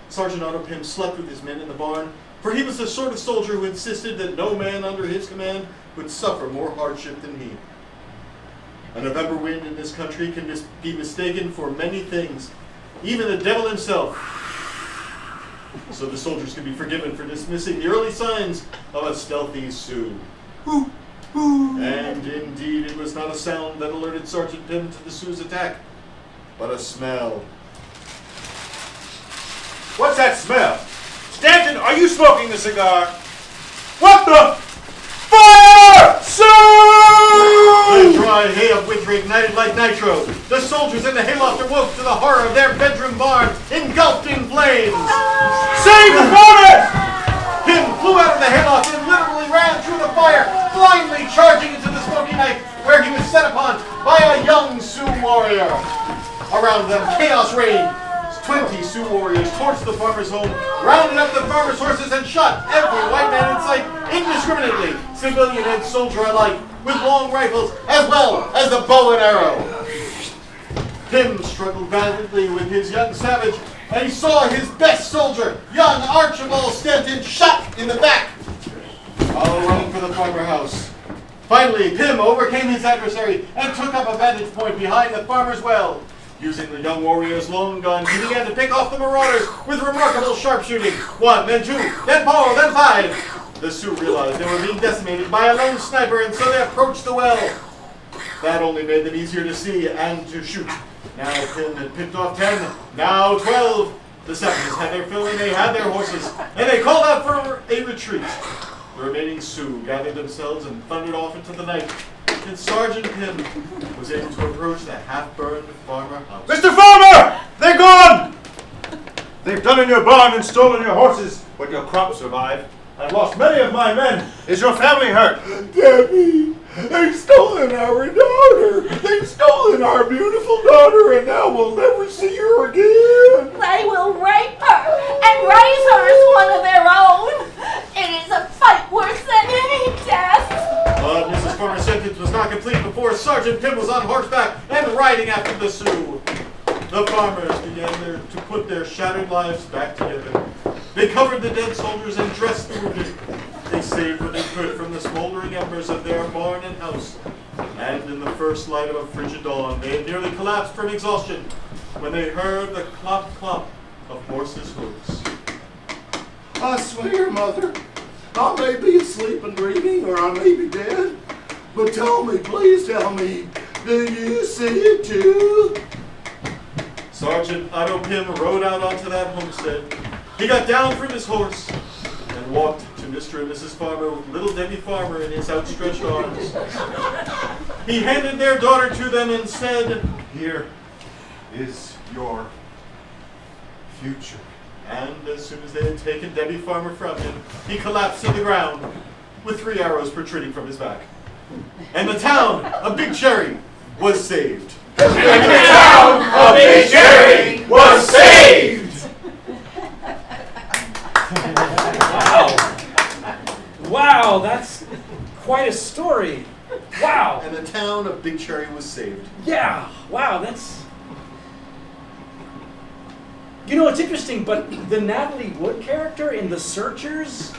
Sergeant Otto Pym slept with his men in the barn, for he was the sort of soldier who insisted that no man under his command would suffer more hardship than he. A November wind in this country can be mistaken for many things, even the devil himself. So the soldiers can be forgiven for dismissing the early signs of a stealthy Sioux. And indeed, it was not a sound that alerted Sergeant Pym to the Sioux's attack, but a smell. What's that smell? Stanton, are you smoking the cigar? What the? Fire! The dry hay of winter ignited like nitro. The soldiers in the hayloft awoke to the horror of their bedroom barn engulfed in flames. Save the furnace! Pym flew out of the hayloft and literally ran through the fire, blindly charging into the smoky night, where he was set upon by a young Sioux warrior. Around them, chaos reigned. 20 Sioux warriors torched the farmer's home, rounded up the farmer's horses, and shot every white man in sight indiscriminately, civilian and soldier alike, with long rifles as well as the bow and arrow. Pym struggled valiantly with his young savage, and he saw his best soldier, young Archibald Stanton, shot in the back. All running for the farmer house. Finally, Pym overcame his adversary and took up a vantage point behind the farmer's well. Using the young warrior's long gun, he began to pick off the marauders with remarkable sharpshooting. 1, then 2, then 4, then 5. The Sioux realized they were being decimated by a lone sniper, and so they approached the well. That only made them easier to see and to shoot. Now Pym had picked off 10, now 12. The savages had their fill and they had their horses, and they called out for a retreat. The remaining Sioux gathered themselves and thundered off into the night. And Sergeant Pym was able to approach the half-burned farmer house. Mr. Farmer! They're gone! They've done in your barn and stolen your horses, but your crop survived. I've lost many of my men. Is your family hurt? Debbie, they've stolen our daughter. They've stolen our beautiful daughter, and now we'll never see her again. They will rape her and raise her as one of their own. It is a fight worse than any death. But Mrs. Farmer's sentence was not complete before Sergeant Pym was on horseback and riding after the Sioux. The farmers began to put their shattered lives back together. They covered the dead soldiers and dressed the wounded. They saved what they could from the smoldering embers of their barn and house. And in the first light of a frigid dawn, they had nearly collapsed from exhaustion when they heard the clop-clop of horses' hoofs. I swear, Mother, I may be asleep and dreaming, or I may be dead, but tell me, please tell me, do you see it too? Sergeant Otto Pym rode out onto that homestead. He got down from his horse and walked to Mr. and Mrs. Farmer with little Debbie Farmer in his outstretched arms. He handed their daughter to them and said, Here is your future. and as soon as they had taken Debbie Farmer from him, he collapsed to the ground with 3 arrows protruding from his back. And the town of Big Cherry was saved. The town of Big Cherry was saved! Wow, that's quite a story. Wow. And the town of Big Cherry was saved. Yeah, wow, that's... You know, it's interesting, but the Natalie Wood character in The Searchers,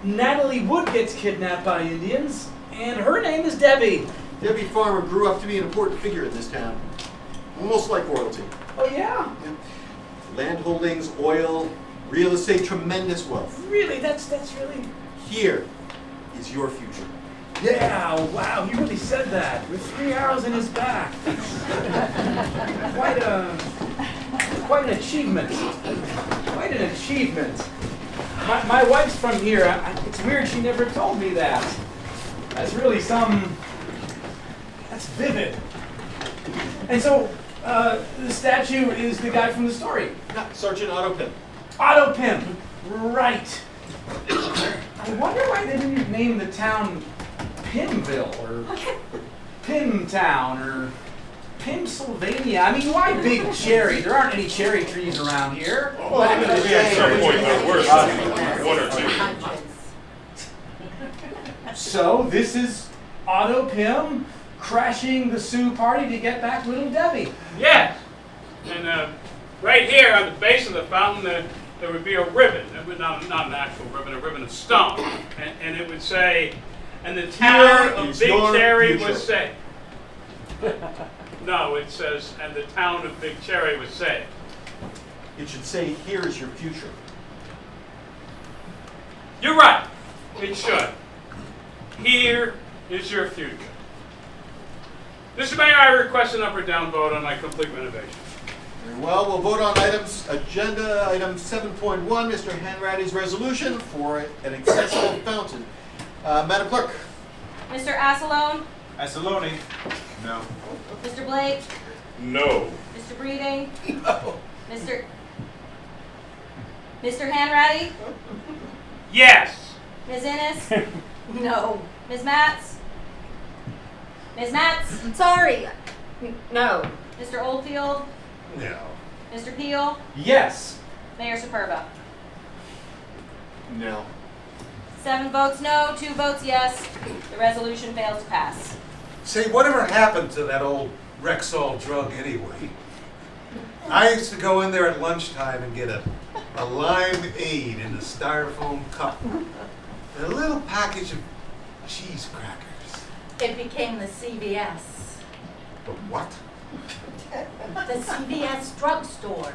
Natalie Wood gets kidnapped by Indians, and her name is Debbie. Debbie Farmer grew up to be an important figure in this town, almost like royalty. Oh, yeah? Land holdings, oil, real estate, tremendous wealth. Really? That's really... Here is your future. Yeah, wow, he really said that, with 3 arrows in his back. Quite an achievement. Quite an achievement. My wife's from here. It's weird she never told me that. That's really that's vivid. And so, the statue is the guy from the story. Yeah, Sergeant Otto Pym. Otto Pym, right. I wonder why they didn't name the town Pymville, or Pymtown, or Pymsylvania. I mean, why Big Cherry? There aren't any cherry trees around here. Well, at some point there were one or two. So, this is Otto Pym crashing the Sioux party to get back Little Debbie. Yes. And right here on the base of the fountain, there would be a ribbon. Not an actual ribbon, a ribbon of stone. And it would say, and the town of Big Cherry was saved. No, it says, and the town of Big Cherry was saved. It should say, here is your future. You're right. It should. Here is your future. Mr. Mayor, I request an up or down vote on my complete renovation. Very well, we'll vote on agenda item 7.1, Mr. Hanratty's resolution for an accessible fountain. Madam Clerk. Mr. Assalone? Assaloni. No. Mr. Blake? No. Mr. Breeding? No. Mr. Hanratty? Yes. Ms. Innes? No. Ms. Matz? Ms. Matz? Sorry. No. Mr. Oldfield? No. Mr. Peel? Yes. Mayor Superba? No. 7 votes no, 2 votes yes. The resolution fails to pass. Say, whatever happened to that old Rexall drug anyway? I used to go in there at lunchtime and get a limeade in a styrofoam cup. And a little package of cheese crackers. It became the CVS. The what? The CVS drugstore.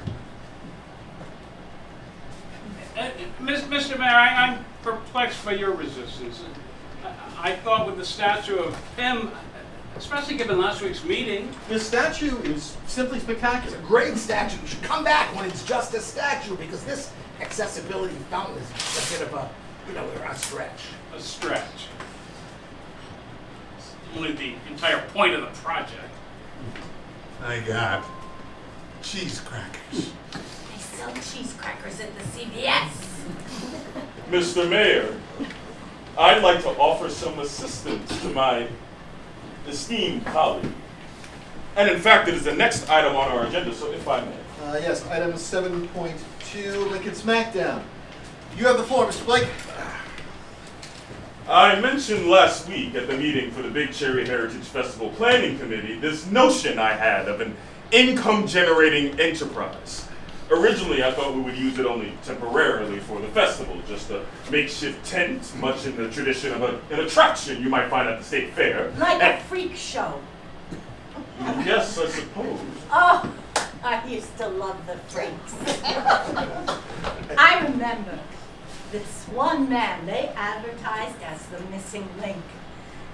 Mr. Mayor, I'm perplexed by your resistance. I thought with the statue of Pym, especially given last week's meeting. The statue is simply spectacular. It's a great statue. You should come back when it's just a statue, because this accessibility fountain is a bit of a stretch. A stretch. Only the entire point of the project. I got cheese crackers. They sell cheese crackers at the CVS. Mr. Mayor, I'd like to offer some assistance to my esteemed colleague. And in fact, it is the next item on our agenda, so if I may. Yes, item 7.2, Lincoln Smackdown. You have the floor, Mr. Blake. I mentioned last week at the meeting for the Big Cherry Heritage Festival Planning Committee this notion I had of an income-generating enterprise. Originally, I thought we would use it only temporarily for the festival, just a makeshift tent, much in the tradition of an attraction you might find at the state fair. Like a freak show. Yes, I suppose. Oh, I used to love the freaks. I remember this one man they advertised as the missing link.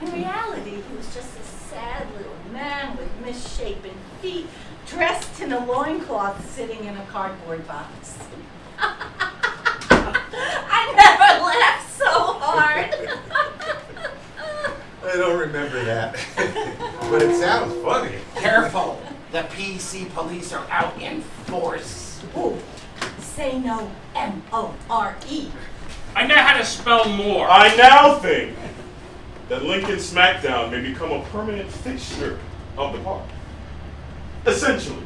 In reality, he was just a sad little man with misshapen feet, dressed in a loincloth, sitting in a cardboard box. I never laughed so hard. I don't remember that. But it sounds funny. Careful. The PC police are out in force. Ooh, say no M-O-R-E. I know how to spell more. I now think that Lincoln Smackdown may become a permanent fixture of the park. Essentially,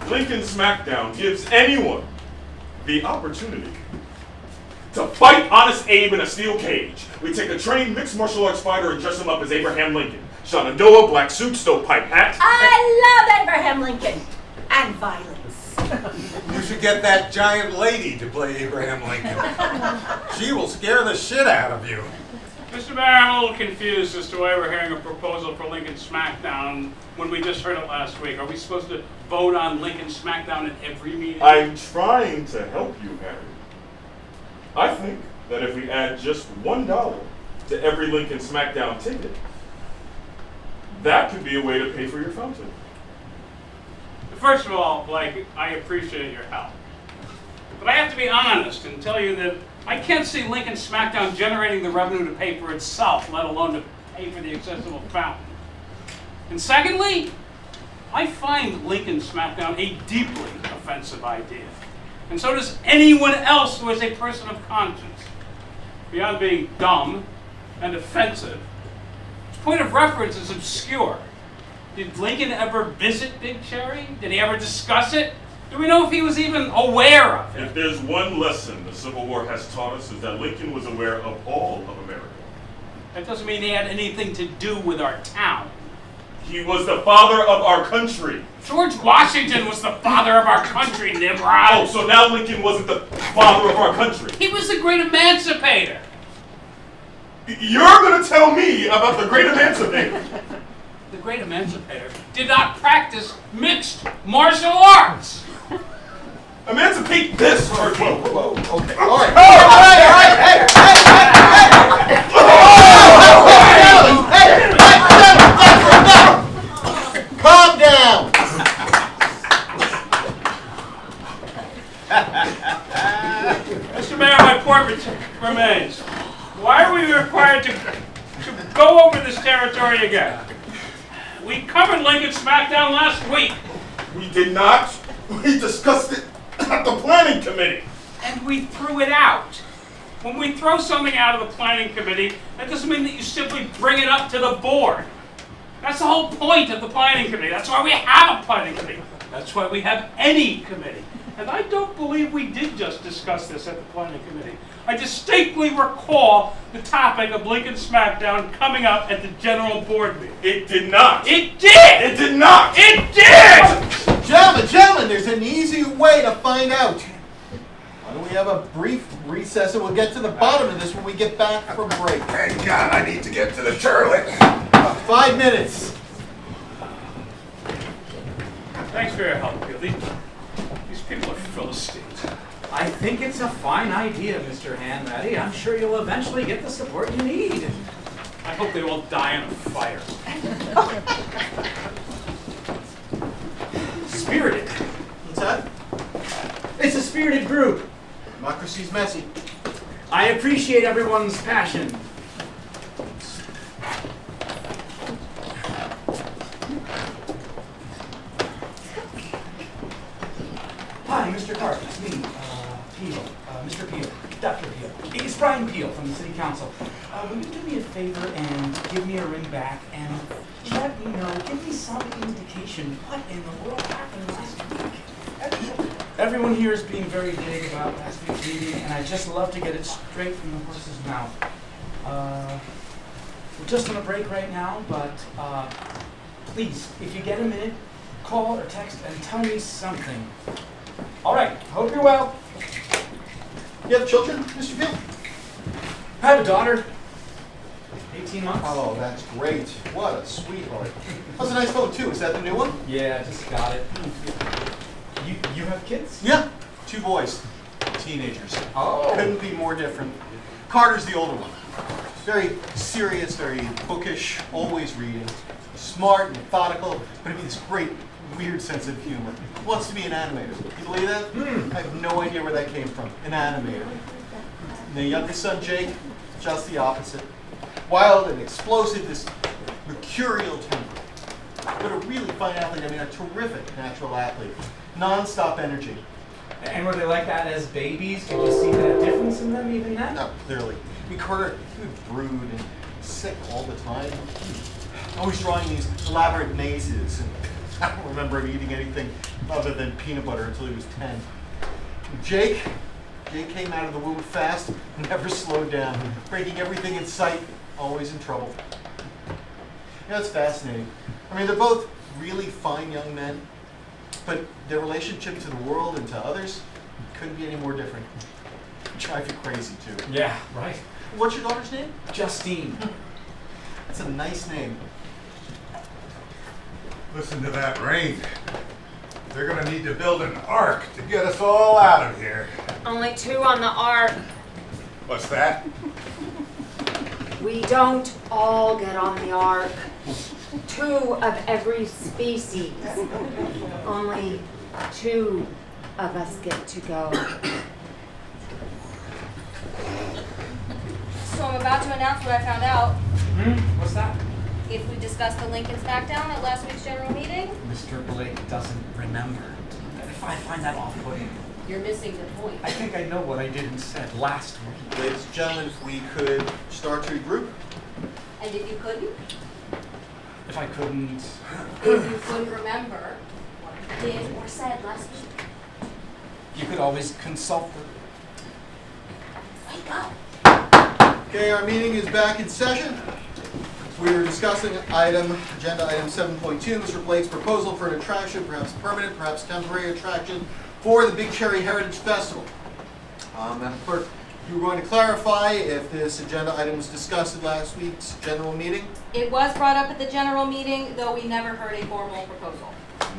Lincoln Smackdown gives anyone the opportunity to fight Honest Abe in a steel cage. We take a trained mixed martial arts fighter and dress him up as Abraham Lincoln. Shenandoah, black suit, stovepipe hat. I love Abraham Lincoln and violence. You should get that giant lady to play Abraham Lincoln. She will scare the shit out of you. Mr. Mayor, I'm a little confused as to why we're hearing a proposal for Lincoln Smackdown when we just heard it last week. Are we supposed to vote on Lincoln Smackdown at every meeting? I'm trying to help you, Harry. I think that if we add just $1 to every Lincoln SmackDown ticket. That could be a way to pay for your fountain. First of all, Blake, I appreciate your help. But I have to be honest and tell you that I can't see Lincoln SmackDown generating the revenue to pay for itself, let alone to pay for the accessible fountain. And secondly, I find Lincoln SmackDown a deeply offensive idea. And so does anyone else who is a person of conscience. Beyond being dumb and offensive, its point of reference is obscure. Did Lincoln ever visit Big Cherry? Did he ever discuss it? Do we know if he was even aware of it? If there's one lesson the Civil War has taught us, is that Lincoln was aware of all of America. That doesn't mean he had anything to do with our town. He was the father of our country. George Washington was the father of our country, Nimrod. Oh, so now Lincoln wasn't the father of our country. He was the great emancipator. You're going to tell me about the great emancipator. The great emancipator did not practice mixed martial arts. Emancipate this turkey. Whoa, okay. All right. Calm down. Mr. Mayor, my point remains. Why are we required to go over this territory again? We covered Lincoln SmackDown last week. We did not. We discussed it at the planning committee. And we threw it out. When we throw something out of the planning committee, that doesn't mean that you simply bring it up to the board. That's the whole point of the planning committee. That's why we have a planning committee. That's why we have any committee. And I don't believe we did just discuss this at the planning committee. I distinctly recall the topic of Lincoln SmackDown coming up at the general board meeting. It did not. It did! It did not. It did! Gentlemen, there's an easy way to find out. Why don't we have a brief recess and we'll get to the bottom of this when we get back from break. Thank God I need to get to the toilet. 5 minutes. Thanks for your help, Bill. These people are Philistines. I think it's a fine idea, Mr. Hanratty. I'm sure you'll eventually get the support you need. I hope they all die in a fire. Spirited. What's that? It's a spirited group. Democracy's messy. I appreciate everyone's passion. Hi, Mr. Carter. It's me, Peel. Mr. Peel. Dr. Peel. It's Brian Peel from the City Council. Will you do me a favor and give me a ring back and let me know, give me some indication what in the world happened last week? Everyone here is being very vague about last week's meeting, and I'd just love to get it straight from the horse's mouth. We're just on a break right now, but please, if you get a minute, call or text and tell me something. All right, hope you're well. You have children, Mr. Peel? I have a daughter, 18 months. Oh, that's great. What a sweetheart. That's a nice phone, too. Is that the new one? Yeah, just got it. You have kids? Yeah. 2 boys. Teenagers. Oh. Couldn't be more different. Carter's the older one. Very serious, very bookish, always reading. Smart, methodical, but he has this great, weird sense of humor. He wants to be an animator. You believe that? I have no idea where that came from. An animator. And the youngest son, Jake, just the opposite. Wild and explosive, this mercurial temper. But a really fine athlete. I mean, a terrific natural athlete. Non-stop energy. And were they like that as babies? Did you see that difference in them even then? No, clearly. I mean, Carter, he would brood and sick all the time. Always drawing these elaborate mazes. And I don't remember him eating anything other than peanut butter until he was 10. Jake came out of the womb fast, never slowed down, breaking everything in sight, always in trouble. Yeah, it's fascinating. I mean, they're both really fine young men, but their relationship to the world and to others couldn't be any more different. Drive you crazy, too. Yeah, right. What's your daughter's name? Justine. That's a nice name. Listen to that rain. They're gonna need to build an ark to get us all out of here. Only 2 on the ark. What's that? We don't all get on the ark. 2 of every species. Only 2 of us get to go. So I'm about to announce what I found out. What's that? If we discussed the Lincoln SmackDown at last week's general meeting, Mr. Blake doesn't remember. If I find that off-putting, you're missing the point. I think I know what I did and said last week. Ladies and gentlemen, if we could start to regroup. And if you couldn't? If I couldn't... If you couldn't remember what you did or said last week. You could always consult the... Wake up. Okay, our meeting is back in session. We were discussing agenda item 7.2, Mr. Blake's proposal for an attraction, perhaps permanent, perhaps temporary attraction for the Big Cherry Heritage Festival. Madam Clerk, you were going to clarify if this agenda item was discussed at last week's general meeting? It was brought up at the general meeting, though we never heard a formal proposal.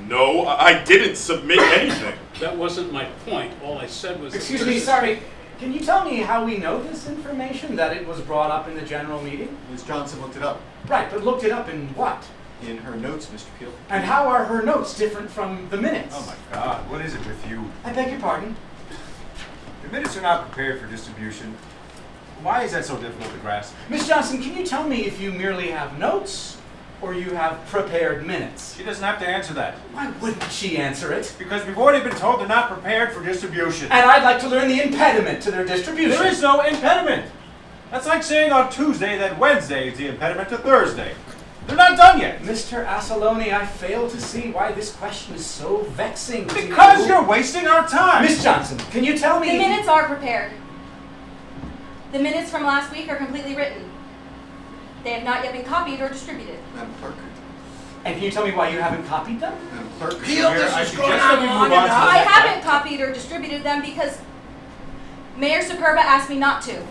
No, I didn't submit anything. That wasn't my point. All I said was... Excuse me, sorry. Can you tell me how we know this information, that it was brought up in the general meeting? Ms. Johnson looked it up. Right, but looked it up in what? In her notes, Mr. Peel. And how are her notes different from the minutes? Oh my God, what is it with you? I beg your pardon? The minutes are not prepared for distribution. Why is that so difficult to grasp? Miss Johnson, can you tell me if you merely have notes or you have prepared minutes? She doesn't have to answer that. Why wouldn't she answer it? Because we've already been told they're not prepared for distribution. And I'd like to learn the impediment to their distribution. There is no impediment. That's like saying on Tuesday that Wednesday is the impediment to Thursday. They're not done yet. Mr. Assaloni, I fail to see why this question is so vexing to Because you. you're wasting our time. Miss Johnson, can you tell me... The minutes are prepared. The minutes from last week are completely written. They have not yet been copied or distributed. Madam Clerk. And can you tell me why you haven't copied them? Madam Clerk. Peel, this I is suggest going that on we long move on to enough. I haven't copied or distributed them because Mayor Superba asked me not to.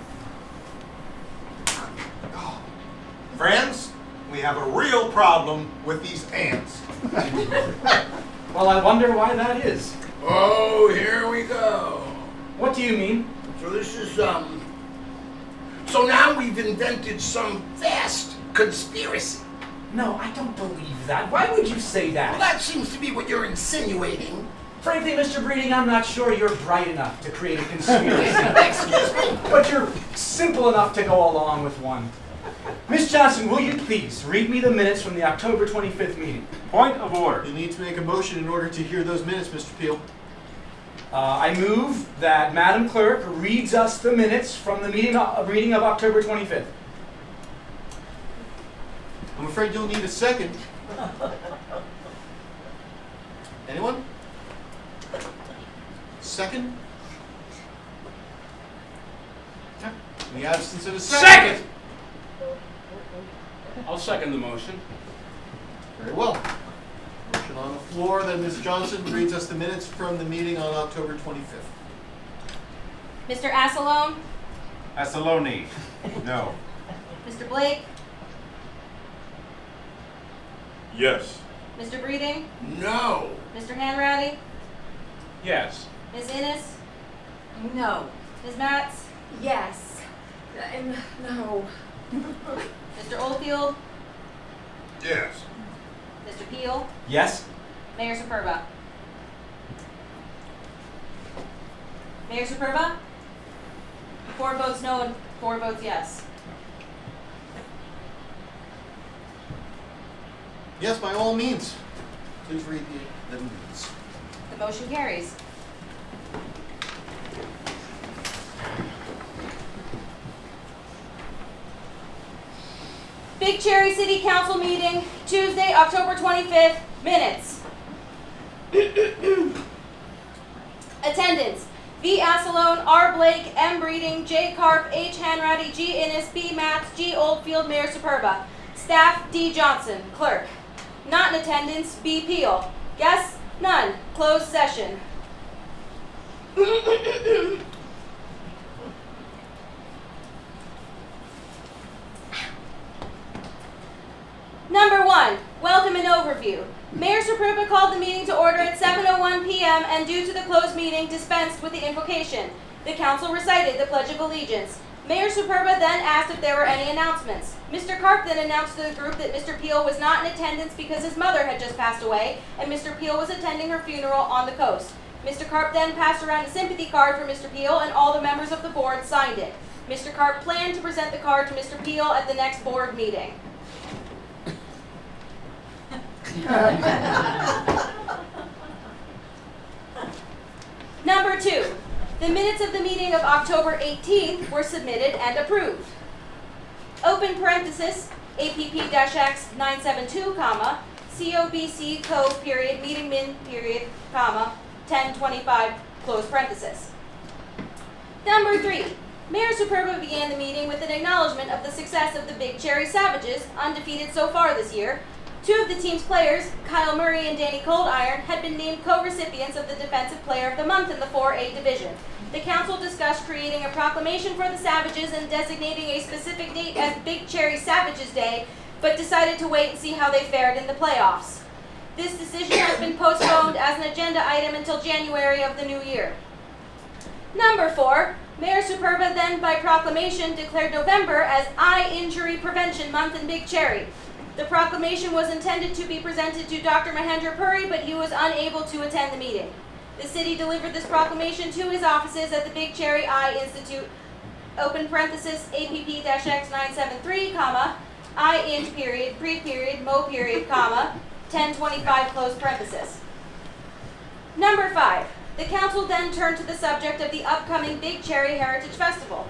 Friends, we have a real problem with these ants. Well, I wonder why that is. Oh, here we go. What do you mean? So this is, so now we've invented some vast conspiracy. No, I don't believe that. Why would you say that? Well, that seems to be what you're insinuating. Frankly, Mr. Breeding, I'm not sure you're bright enough to create a conspiracy. Excuse me? But you're simple enough to go along with one. Miss Johnson, will you please read me the minutes from the October 25th meeting? Point of order. You need to make a motion in order to hear those minutes, Mr. Peel. I move that Madam Clerk reads us the minutes from the meeting of October 25th. I'm afraid you'll need a second. Anyone? Second? Okay. In the absence of a second. I'll second the motion. Very well. Motion on the floor that Ms. Johnson reads us the minutes from the meeting on October 25th. Mr. Assalone, Assaloni. No. Mr. Blake, Yes. Mr. Breeding, No. Mr. Hanratty, Yes. Ms. Innes, No. Ms. Matz, Yes. No. Mr. Oldfield, Yes. Mr. Peel, Yes? Mayor Superba. Mayor Superba? 4 votes no and 4 votes yes. Yes, by all means. Please read the minutes. The motion carries. Big Cherry City Council meeting, Tuesday, October 25th, minutes. Attendance: V. Assalone, R. Blake, M. Breeding, J. Karp, H. Hanratty, G. Innes, B. Matz, G. Oldfield, Mayor Superba. Staff: D. Johnson, Clerk. Not in attendance: B. Peel. Guests: none. Closed session. Number 1, welcome and overview. Mayor Superba called the meeting to order at 7:01 p.m. and due to the closed meeting dispensed with the invocation. The council recited the Pledge of Allegiance. Mayor Superba then asked if there were any announcements. Mr. Karp then announced to the group that Mr. Peel was not in attendance because his mother had just passed away, and Mr. Peel was attending her funeral on the coast. Mr. Karp then passed around a sympathy card for Mr. Peel, and all the members of the board signed it. Mr. Karp planned to present the card to Mr. Peel at the next board meeting. Number 2. The minutes of the meeting of October 18th were submitted and approved. Open parenthesis, APP-X 972, comma, COBC Co. period, meeting min period, comma, 1025, close parenthesis. Number 3. Mayor Superba began the meeting with an acknowledgement of the success of the Big Cherry Savages, undefeated so far this year. 2 of the team's players, Kyle Murray and Danny Coldiron, had been named co-recipients of the Defensive Player of the Month in the 4A division. The council discussed creating a proclamation for the Savages and designating a specific date as Big Cherry Savages Day, but decided to wait and see how they fared in the playoffs. This decision has been postponed as an agenda item until January of the new year. Number 4. Mayor Superba then, by proclamation, declared November as Eye Injury Prevention Month in Big Cherry. The proclamation was intended to be presented to Dr. Mahendra Puri, but he was unable to attend the meeting. The city delivered this proclamation to his offices at the Big Cherry Eye Institute, open parenthesis, APP-X 973, comma, Eye Inj period, pre-period, mo period, comma, 1025, close parenthesis. Number 5. The council then turned to the subject of the upcoming Big Cherry Heritage Festival.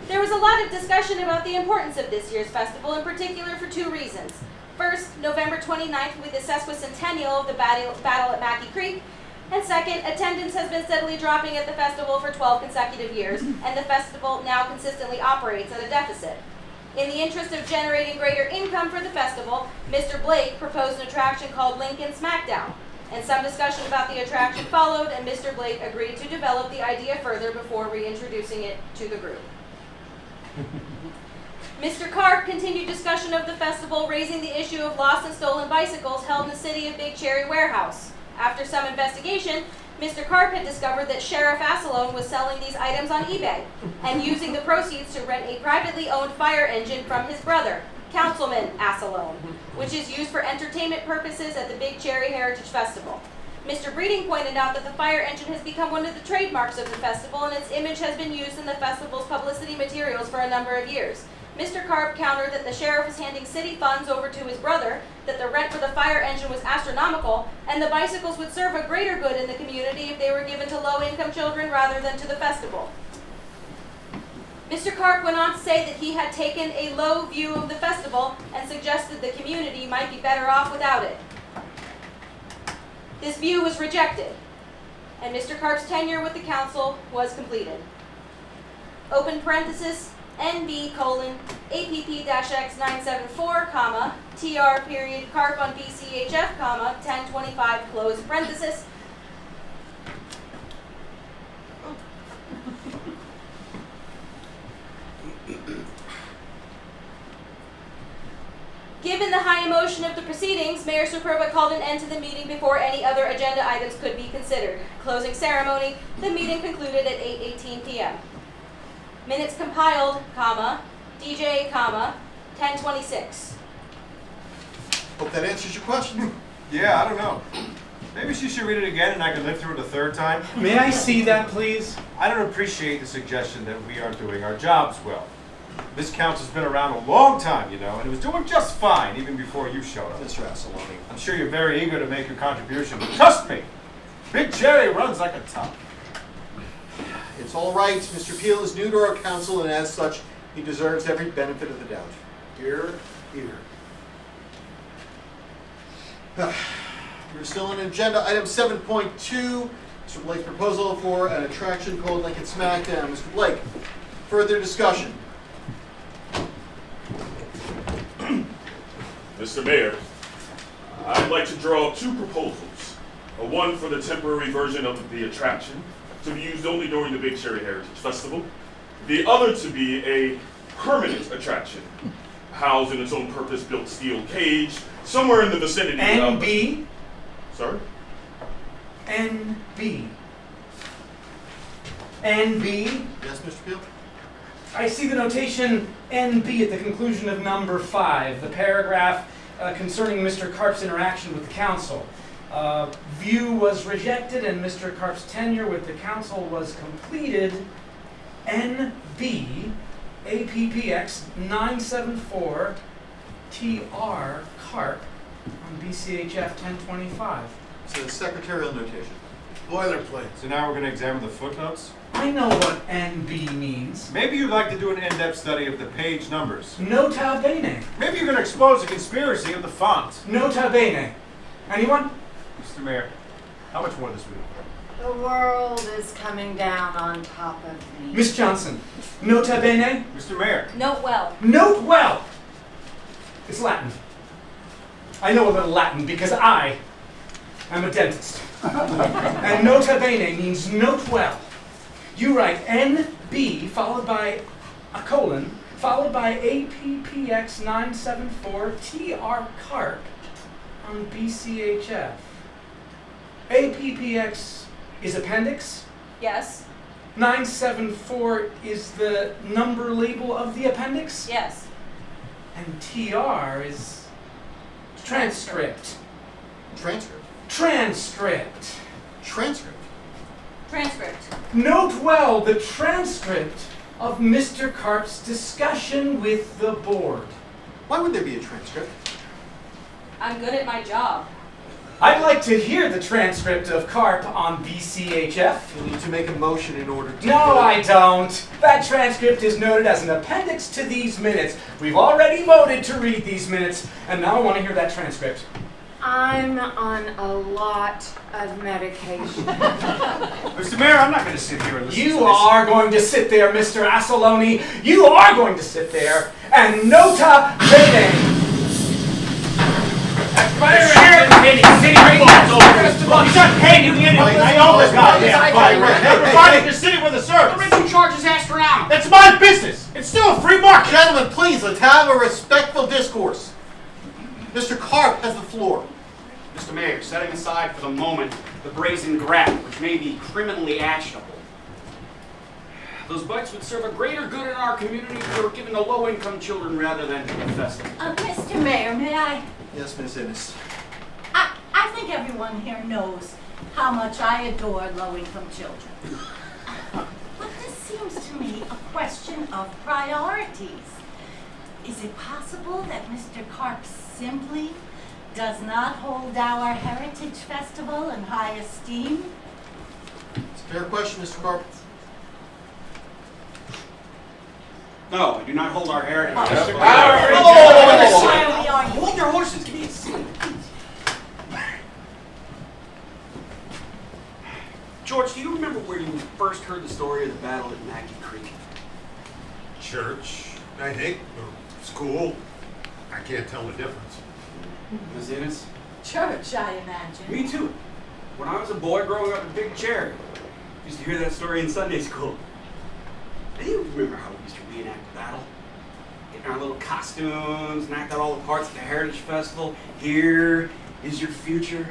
There was a lot of discussion about the importance of this year's festival, in particular for 2 reasons. First, November 29th will be the sesquicentennial of the battle at Mackey Creek. And second, attendance has been steadily dropping at the festival for 12 consecutive years, and the festival now consistently operates at a deficit. In the interest of generating greater income for the festival, Mr. Blake proposed an attraction called Lincoln Smackdown. And some discussion about the attraction followed, and Mr. Blake agreed to develop the idea further before reintroducing it to the group. Mr. Karp continued discussion of the festival, raising the issue of lost and stolen bicycles held in the City of Big Cherry warehouse. After some investigation, Mr. Karp had discovered that Sheriff Assalone was selling these items on eBay and using the proceeds to rent a privately owned fire engine from his brother, Councilman Assalone, which is used for entertainment purposes at the Big Cherry Heritage Festival. Mr. Breeding pointed out that the fire engine has become one of the trademarks of the festival, and its image has been used in the festival's publicity materials for a number of years. Mr. Karp countered that the sheriff was handing city funds over to his brother, that the rent for the fire engine was astronomical, and the bicycles would serve a greater good in the community if they were given to low-income children rather than to the festival. Mr. Karp went on to say that he had taken a low view of the festival and suggested the community might be better off without it. This view was rejected, and Mr. Karp's tenure with the council was completed. Open parenthesis, NB colon APP-X 974, comma, TR period Karp on BCHF, comma, 1025, close parenthesis. Given the high emotion of the proceedings, Mayor Superba called an end to the meeting before any other agenda items could be considered. Closing ceremony, the meeting concluded at 8:18 p.m. Minutes compiled, comma, DJ, comma, 1026. Hope that answers your question. Yeah, I don't know. Maybe she should read it again and I can live through it a 3rd time. May I see that, please? I don't appreciate the suggestion that we aren't doing our jobs well. This council's been around a long time, you know, and it was doing just fine even before you showed up. Mr. Assalone. I'm sure you're very eager to make your contribution, but trust me, Big Cherry runs like a top. It's all right. Mr. Peel is new to our council, and as such, he deserves every benefit of the doubt. Here, here. We're still on agenda item 7.2, Mr. Blake's proposal for an attraction called Lincoln Smackdown. Mr. Blake, further discussion. Mr. Mayor, I'd like to draw up 2 proposals. One for the temporary version of the attraction, to be used only during the Big Cherry Heritage Festival. The other to be a permanent attraction, housed in its own purpose-built steel cage, somewhere in the vicinity of... NB? Sorry? NB. NB? Yes, Mr. Peel? I see the notation NB at the conclusion of number 5, the paragraph concerning Mr. Karp's interaction with the council. View was rejected and Mr. Karp's tenure with the council was completed. NB APPX 974 TR Karp on BCHF 1025. It's a secretarial notation. Boilerplate. So now we're going to examine the footnotes. I know what NB means. Maybe you'd like to do an in-depth study of the page numbers. Nota bene. Maybe you're going to expose a conspiracy of the font. Nota bene. Anyone? Mr. Mayor, how much more this week? The world is coming down on top of me. Miss Johnson. Nota bene. Mr. Mayor. Note well. Note well. It's Latin. I know a little Latin because I am a dentist. And nota bene means note well. You write NB followed by a colon followed by APPX 974 TR Karp on BCHF. APPX is appendix. Yes. 974 is the number label of the appendix. Yes. And TR is transcript. Transcript. Transcript. Transcript. Transcript. Note well the transcript of Mr. Karp's discussion with the board. Why would there be a transcript? I'm good at my job. I'd like to hear the transcript of Karp on BCHF. You need to make a motion in order to... No, I don't. That transcript is noted as an appendix to these minutes. We've already voted to read these minutes, and now I want to hear that transcript. I'm on a lot of medication. Mr. Mayor, I'm not going to sit here and listen to this. You are going to sit there, Mr. Assoloni. You are going to sit there and nota bene. He's not paying you anything. I own this goddamn fight. They're providing the city with a service. The rate you charge is astronomical. That's my business. It's still a free market. Gentlemen, please, let's have a respectful discourse. Mr. Karp has the floor. Mr. Mayor, setting aside for the moment the brazen graft, which may be criminally actionable, those bikes would serve a greater good in our community if they were given to low-income children rather than to the festival. Mr. Mayor, may I? Yes, Miss Innes. I think everyone here knows how much I adore low-income children. But this seems to me a question of priorities. Is it possible that Mr. Karp simply does not hold our Heritage Festival in high esteem? It's a fair question, Mr. Karp. No, I do not hold our heritage. Hold your horses. Give me a seat. George, do you remember where you first heard the story of the battle at Maggie Creek? Church, I think, or school. I can't tell the difference. Miss Innes? Church, I imagine. Me too. When I was a boy growing up in Big Cherry, I used to hear that story in Sunday school. And you remember how we used to reenact the battle? Get in our little costumes and act out all the parts at the Heritage Festival. Here is your future.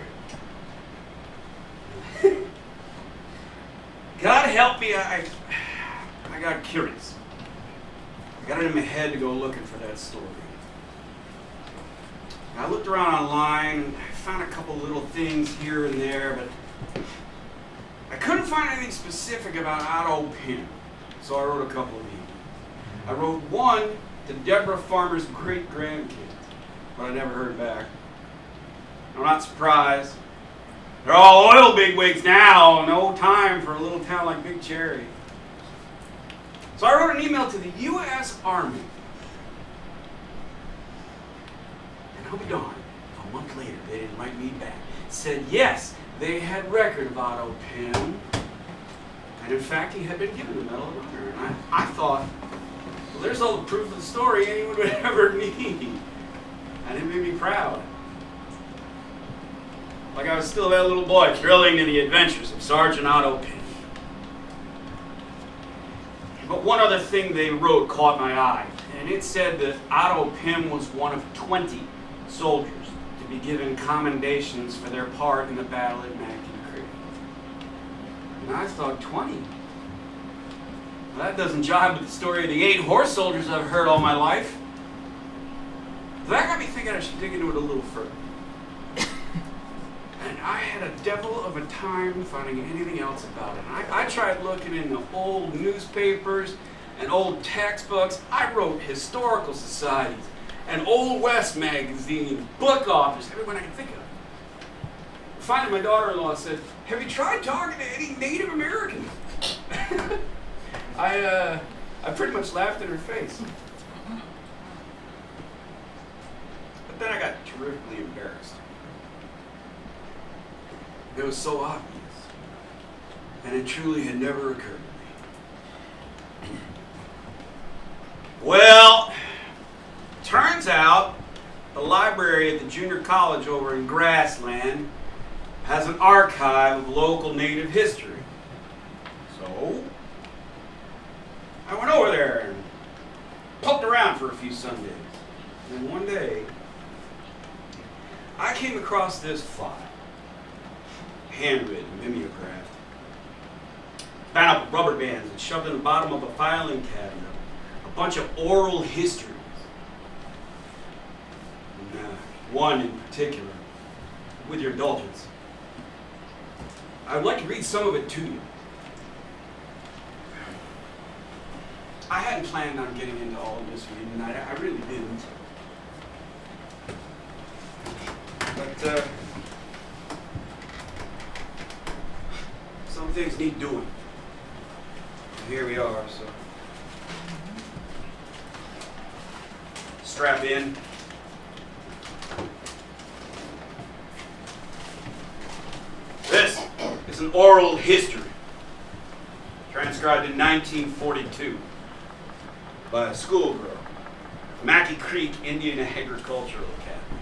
God help me, I got curious. I got it in my head to go looking for that story. I looked around online and I found a couple little things here and there, but I couldn't find anything specific about Otto Pym, so I wrote a couple of these. I wrote one to Deborah Farmer's great-grandkid, but I never heard back. I'm not surprised. They're all oil bigwigs now, no time for a little town like Big Cherry. So I wrote an email to the U.S. Army. And I'll be darned, a month later they didn't write me back. Said yes, they had record of Otto Pym. And in fact, he had been given the Medal of Honor. And I thought, well, there's all the proof of the story anyone would ever need. And it made me proud. Like I was still that little boy thrilling to the adventures of Sergeant Otto Pym. But one other thing they wrote caught my eye, and it said that Otto Pym was one of 20 soldiers to be given commendations for their part in the battle at Maggie Creek. And I thought, 20? Well, that doesn't jive with the story of the 8 horse soldiers I've heard all my life. That got me thinking I should dig into it a little further. And I had a devil of a time finding anything else about it. And I tried looking in the old newspapers and old textbooks. I wrote historical societies, and Old West magazine, book authors, everyone I could think of. Finally, my daughter-in-law said, "Have you tried talking to any Native Americans?" I pretty much laughed in her face. But then I got terrifically embarrassed. It was so obvious, and it truly had never occurred to me. Well, turns out the library at the junior college over in Grassland has an archive of local Native history. So I went over there and poked around for a few Sundays. And then one day, I came across this file, handwritten, mimeographed, bound up with rubber bands and shoved in the bottom of a filing cabinet, a bunch of oral histories. And, one in particular, with your indulgence. I'd like to read some of it to you. I hadn't planned on getting into all of this reading, I really didn't. But some things need doing. And here we are, so strap in. This is an oral history transcribed in 1942 by a schoolgirl, Mackey Creek Indian Agricultural Academy.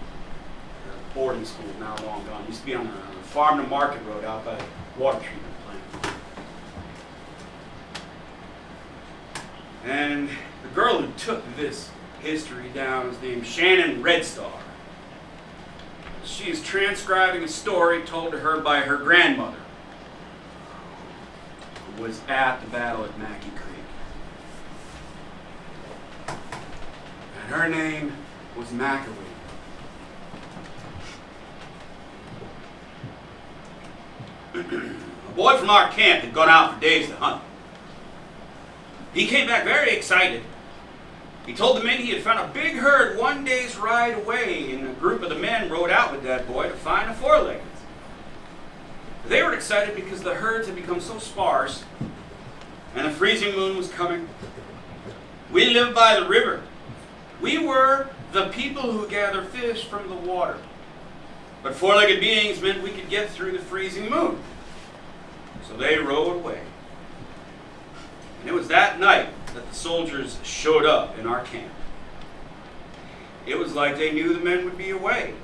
A boarding school now long gone. Used to be on the farm to market road out by the water treatment plant. And the girl who took this history down is named Shannon Redstar. She is transcribing a story told to her by her grandmother, who was at the battle at Mackey Creek. And her name was McAwee. A boy from our camp had gone out for days to hunt. He came back very excited. He told the men he had found a big herd 1 day's ride away, and a group of the men rode out with that boy to find the four-leggeds. They were excited because the herds had become so sparse, and the freezing moon was coming. We lived by the river. We were the people who gather fish from the water. But four-legged beings meant we could get through the freezing moon. So they rode away. And it was that night that the soldiers showed up in our camp. It was like they knew the men would be away.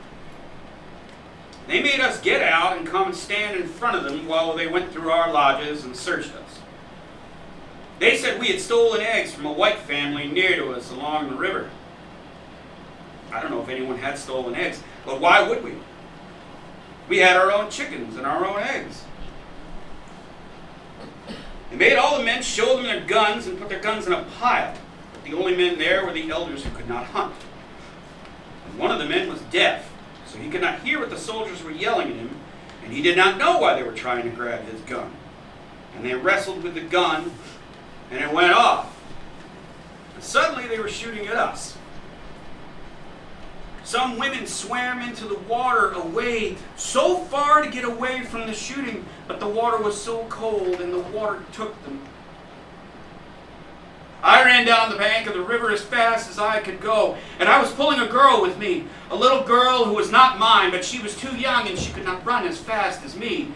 They made us get out and come and stand in front of them while they went through our lodges and searched us. They said we had stolen eggs from a white family near to us along the river. I don't know if anyone had stolen eggs, but why would we? We had our own chickens and our own eggs. They made all the men show them their guns and put their guns in a pile. But the only men there were the elders who could not hunt. And one of the men was deaf, so he could not hear what the soldiers were yelling at him, and he did not know why they were trying to grab his gun. And they wrestled with the gun, and it went off. And suddenly they were shooting at us. Some women swam into the water away, so far to get away from the shooting, but the water was so cold and the water took them. I ran down the bank of the river as fast as I could go, and I was pulling a girl with me, a little girl who was not mine, but she was too young and she could not run as fast as me.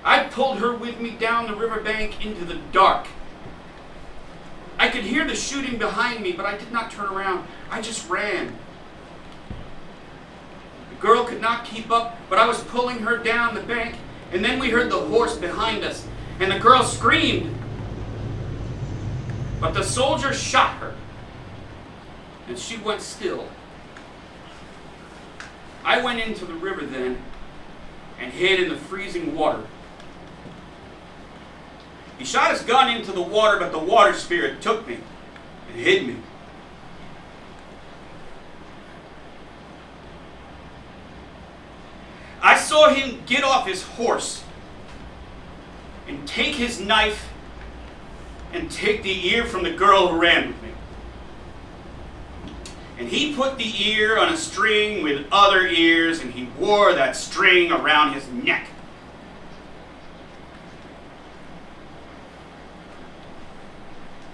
I pulled her with me down the riverbank into the dark. I could hear the shooting behind me, but I did not turn around. I just ran. The girl could not keep up, but I was pulling her down the bank, and then we heard the horse behind us, and the girl screamed. But the soldier shot her, and she went still. I went into the river then and hid in the freezing water. He shot his gun into the water, but the water spirit took me and hid me. I saw him get off his horse and take his knife and take the ear from the girl who ran with me. And he put the ear on a string with other ears, and he wore that string around his neck.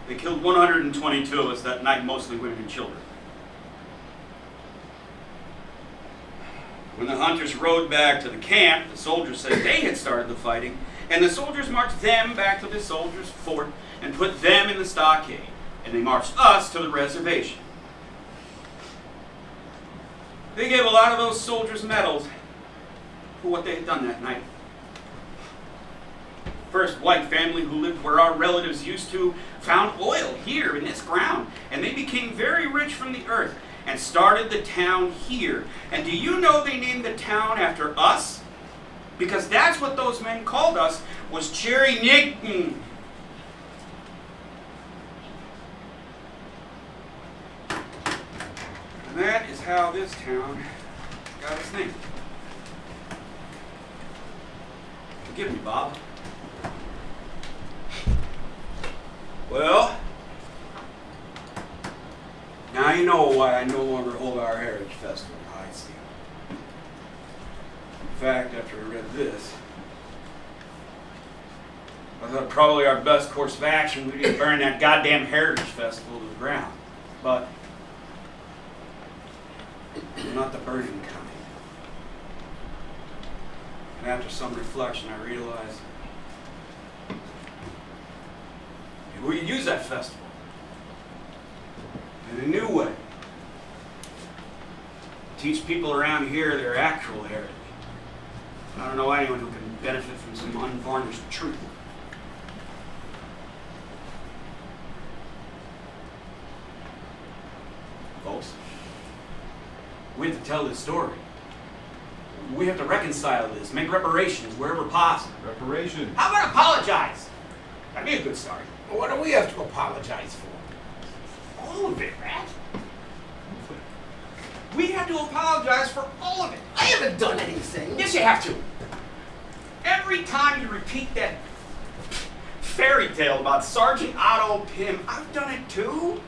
They killed 122 of us that night, mostly women and children. When the hunters rode back to the camp, the soldiers said they had started the fighting, and the soldiers marched them back to the soldiers' fort and put them in the stockade, and they marched us to the reservation. They gave a lot of those soldiers medals for what they had done that night. First white family who lived where our relatives used to found oil here in this ground, and they became very rich from the earth and started the town here. And do you know they named the town after us? Because that's what those men called us, was Cherry Nigton. And that is how this town got its name. Forgive me, Bob. Well, now you know why I no longer hold our Heritage Festival in Hightsteel. In fact, after I read this, I thought probably our best course of action would be to burn that goddamn Heritage Festival to the ground. But I'm not the burning kind. And after some reflection, I realized maybe we could use that festival in a new way. Teach people around here their actual heritage. I don't know anyone who can benefit from some unvarnished truth. Folks, we have to tell this story. We have to reconcile this, make reparations wherever possible. Reparations? How about apologize? That'd be a good start. What do we have to apologize for? All of it, Rat. We have to apologize for all of it. I haven't done anything. Yes, you have to. Every time you repeat that fairy tale about Sergeant Otto Pym, I've done it too.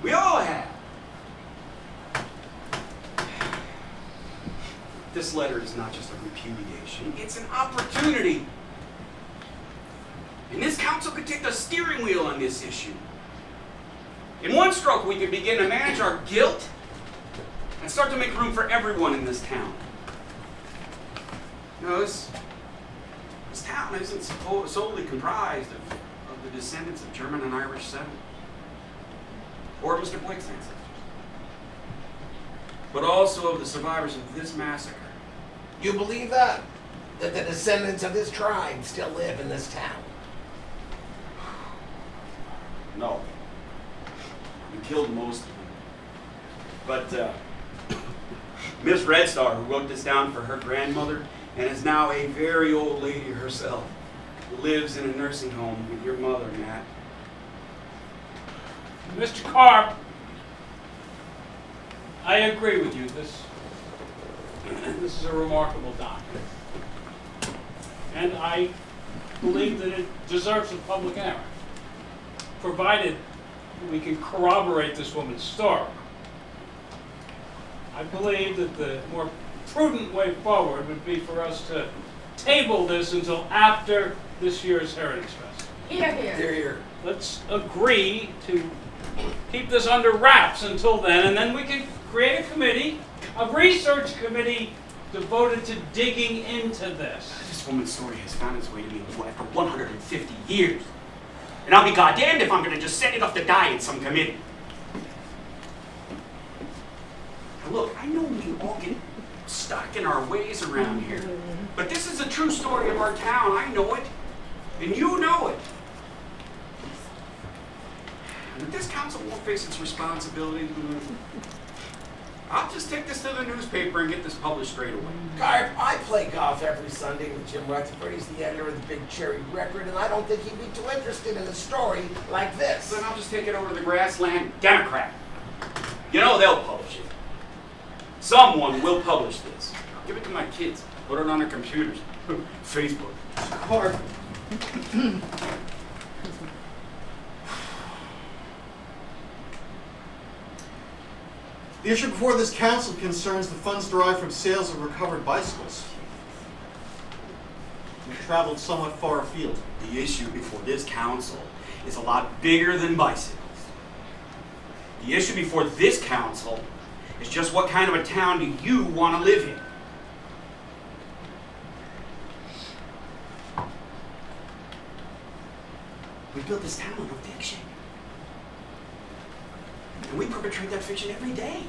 We all have. This letter is not just a repudiation, it's an opportunity. And this council could take the steering wheel on this issue. In one stroke, we could begin to manage our guilt and start to make room for everyone in this town. You know, this town isn't solely comprised of the descendants of German and Irish settlers, or Mr. Blake's ancestors, but also of the survivors of this massacre. You believe that? That the descendants of this tribe still live in this town? No. We killed most of them. But Miss Red Star, who wrote this down for her grandmother, and is now a very old lady herself, lives in a nursing home with your mother, Matt. Mr. Karp, I agree with you. This is a remarkable document. And I believe that it deserves a public airing, provided we can corroborate this woman's story. I believe that the more prudent way forward would be for us to table this until after this year's Heritage Festival. Here, here. Here, here. Let's agree to keep this under wraps until then, and then we can create a committee, a research committee devoted to digging into this. This woman's story has found its way to me after 150 years. And I'll be goddamned if I'm going to just send it off to die in some committee. Now look, I know we all get stuck in our ways around here. But this is a true story of our town. I know it. And you know it. And if this council won't face its responsibility, I'll just take this to the newspaper and get this published straight away. Carp, I play golf every Sunday with Jim Rutherford. He's the editor of the Big Cherry Record, and I don't think he'd be too interested in a story like this. Then I'll just take it over to the Grassland Democrat. You know they'll publish it. Someone will publish this. I'll give it to my kids. Put it on their computers. Facebook. Carp. The issue before this council concerns the funds derived from sales of recovered bicycles. We've traveled somewhat far afield. The issue before this council is a lot bigger than bicycles. The issue before this council is just what kind of a town do you want to live in? We built this town on a fiction. And we perpetrate that fiction every day.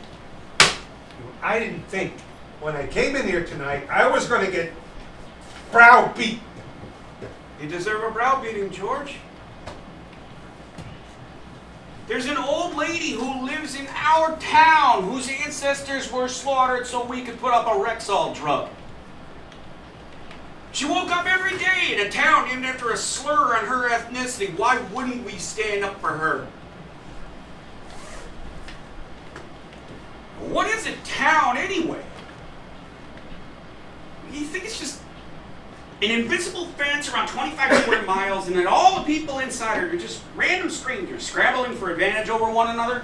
I didn't think when I came in here tonight I was going to get browbeat. You deserve a browbeating, George. There's an old lady who lives in our town whose ancestors were slaughtered so we could put up a Rexall drug. She woke up every day in a town named after a slur on her ethnicity. Why wouldn't we stand up for her? What is a town anyway? You think it's just an invisible fence around 25 square miles and then all the people inside are just random strangers scrabbling for advantage over one another?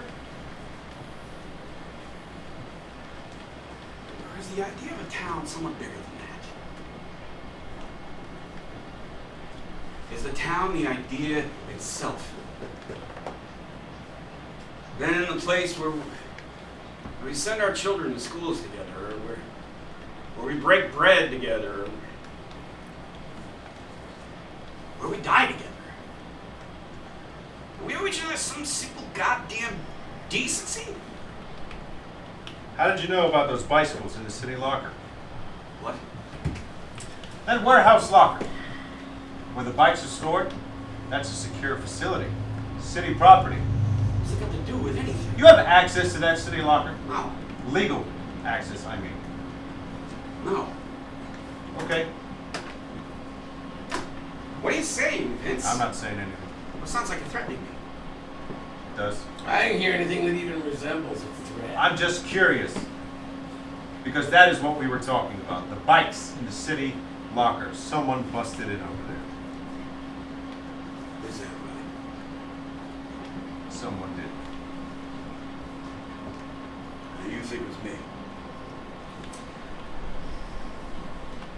Or is the idea of a town somewhat bigger than that? Is the town the idea itself? Then in the place where we send our children to schools together, or where we break bread together, or where we die together. We owe each other some simple goddamn decency. How did you know about those bicycles in the city locker? What? That warehouse locker, where the bikes are stored, that's a secure facility. City property. What's it got to do with anything? You have access to that city locker? No. Legal access, I mean. No. Okay. What are you saying, Vince? I'm not saying anything. Well, it sounds like you're threatening me. It does. I didn't hear anything that even resembles a threat. I'm just curious. Because that is what we were talking about. The bikes in the city locker. Someone busted it over there. Is that right? Someone did. Do you think it was me?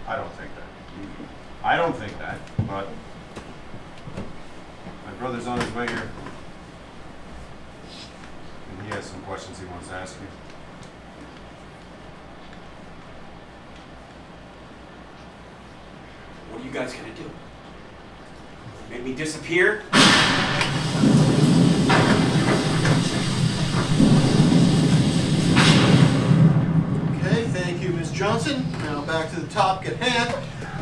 I don't think that. I don't think that, but my brother's on his way here. And he has some questions he wants to ask you. What are you guys gonna do? Make me disappear? Okay, thank you, Ms. Johnson. Now back to the topic at hand.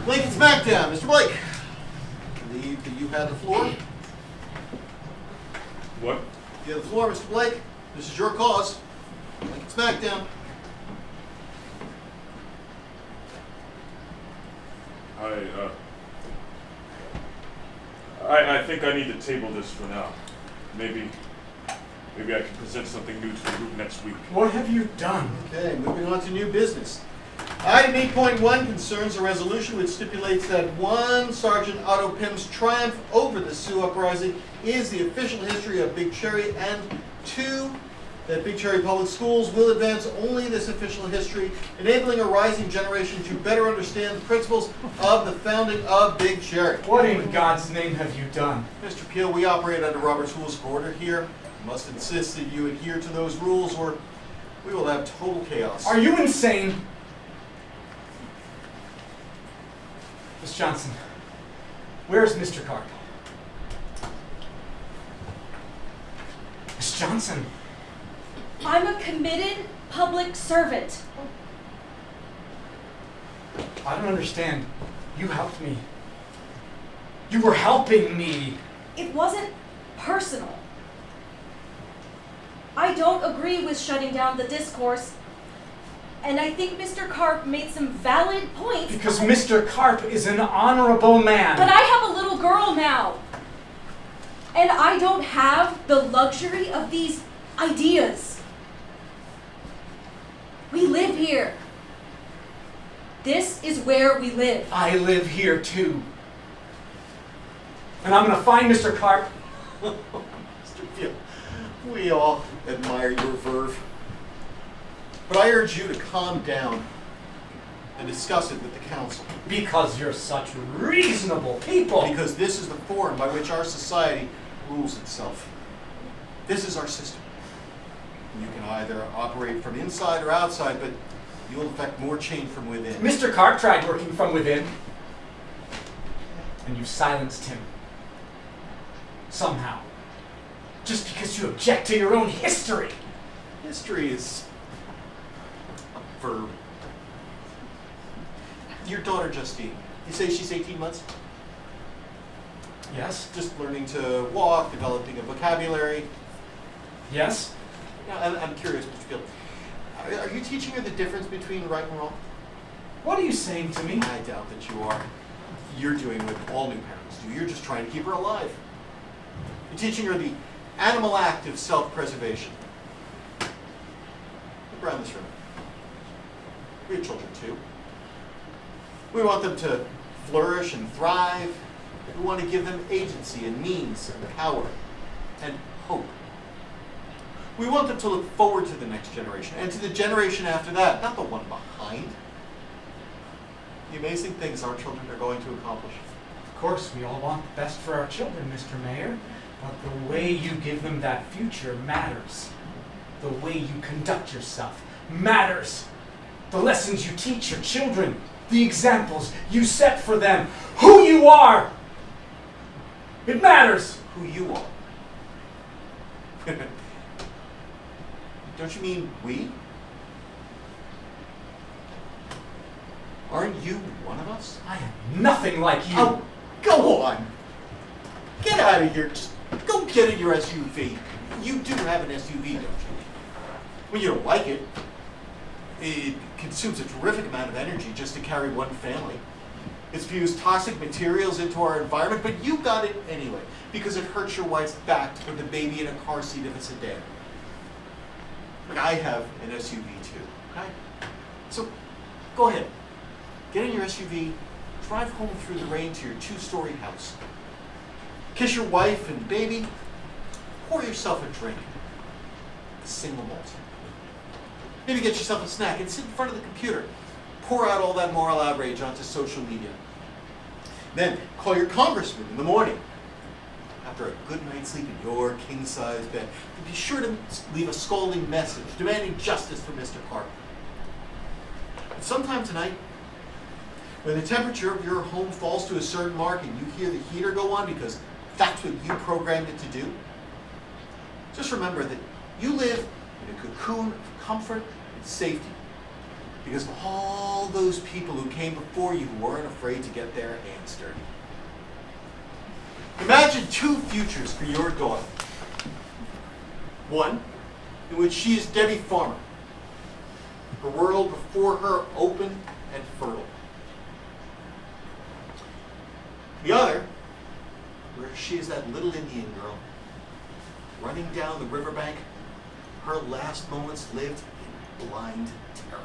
Lincoln Smackdown. Mr. Blake, I believe that you had the floor. What? You have the floor, Mr. Blake. This is your cause. Lincoln Smackdown. I think I need to table this for now. Maybe I can present something new to the group next week. What have you done? Okay, moving on to new business. Item 8.1 concerns a resolution which stipulates that 1, Sergeant Otto Pym's triumph over the Sioux Uprising is the official history of Big Cherry, and 2, that Big Cherry Public Schools will advance only this official history, enabling a rising generation to better understand the principles of the founding of Big Cherry. What in God's name have you done? Mr. Peel, we operate under Robert's Rules of Order here. I must insist that you adhere to those rules or we will have total chaos. Are you insane? Miss Johnson, where's Mr. Carp? Miss Johnson. I'm a committed public servant. I don't understand. You helped me. You were helping me. It wasn't personal. I don't agree with shutting down the discourse, And I think Mr. Karp made some valid points. Because Mr. Karp is an honorable man. But I have a little girl now. And I don't have the luxury of these ideas. We live here. This is where we live. I live here too. And I'm going to find Mr. Karp. Mr. Field, we all admire your verve. But I urge you to calm down and discuss it with the council. Because you're such reasonable people. Because this is the forum by which our society rules itself. This is our system. You can either operate from inside or outside, but you'll affect more change from within. Mr. Karp tried working from within. And you silenced him. Somehow. Just because you object to your own history. History is a verb. Your daughter, Justine, you say she's 18 months? Yes. Just learning to walk, developing a vocabulary. Yes. Now, I'm curious, Mr. Field. Are you teaching her the difference between right and wrong? What are you saying to me? I doubt that you are. You're doing what all new parents do. You're just trying to keep her alive. You're teaching her the animal act of self-preservation. Look around this room. We have children too. We want them to flourish and thrive. We want to give them agency and means and power and hope. We want them to look forward to the next generation and to the generation after that, not the one behind. The amazing things our children are going to accomplish. Of course, we all want the best for our children, Mr. Mayor. But the way you give them that future matters. The way you conduct yourself matters. The lessons you teach your children, the examples you set for them, who you are. It matters. Who you are. Don't you mean we? Aren't you one of us? I am nothing like you. Oh, go on. Get out of here. Just go get in your SUV. You do have an SUV, don't you? Well, you don't like it. It consumes a terrific amount of energy just to carry one family. It spews toxic materials into our environment, but you got it anyway because it hurts your wife's back to put the baby in a car seat of a sedan. Look, I have an SUV too, okay? So go ahead. Get in your SUV, drive home through the rain to your 2-story house. Kiss your wife and baby, pour yourself a drink, a single malt. Maybe get yourself a snack and sit in front of the computer. Pour out all that moral outrage onto social media. Then call your congressman in the morning. After a good night's sleep in your king-size bed, be sure to leave a scolding message demanding justice for Mr. Karp. And sometime tonight, when the temperature of your home falls to a certain mark and you hear the heater go on because that's what you programmed it to do, just remember that you live in a cocoon of comfort and safety because of all those people who came before you who weren't afraid to get their hands dirty. Imagine 2 futures for your daughter. One, in which she is Debbie Farmer, her world before her open and fertile. The other, where she is that little Indian girl, running down the riverbank, her last moments lived in blind terror.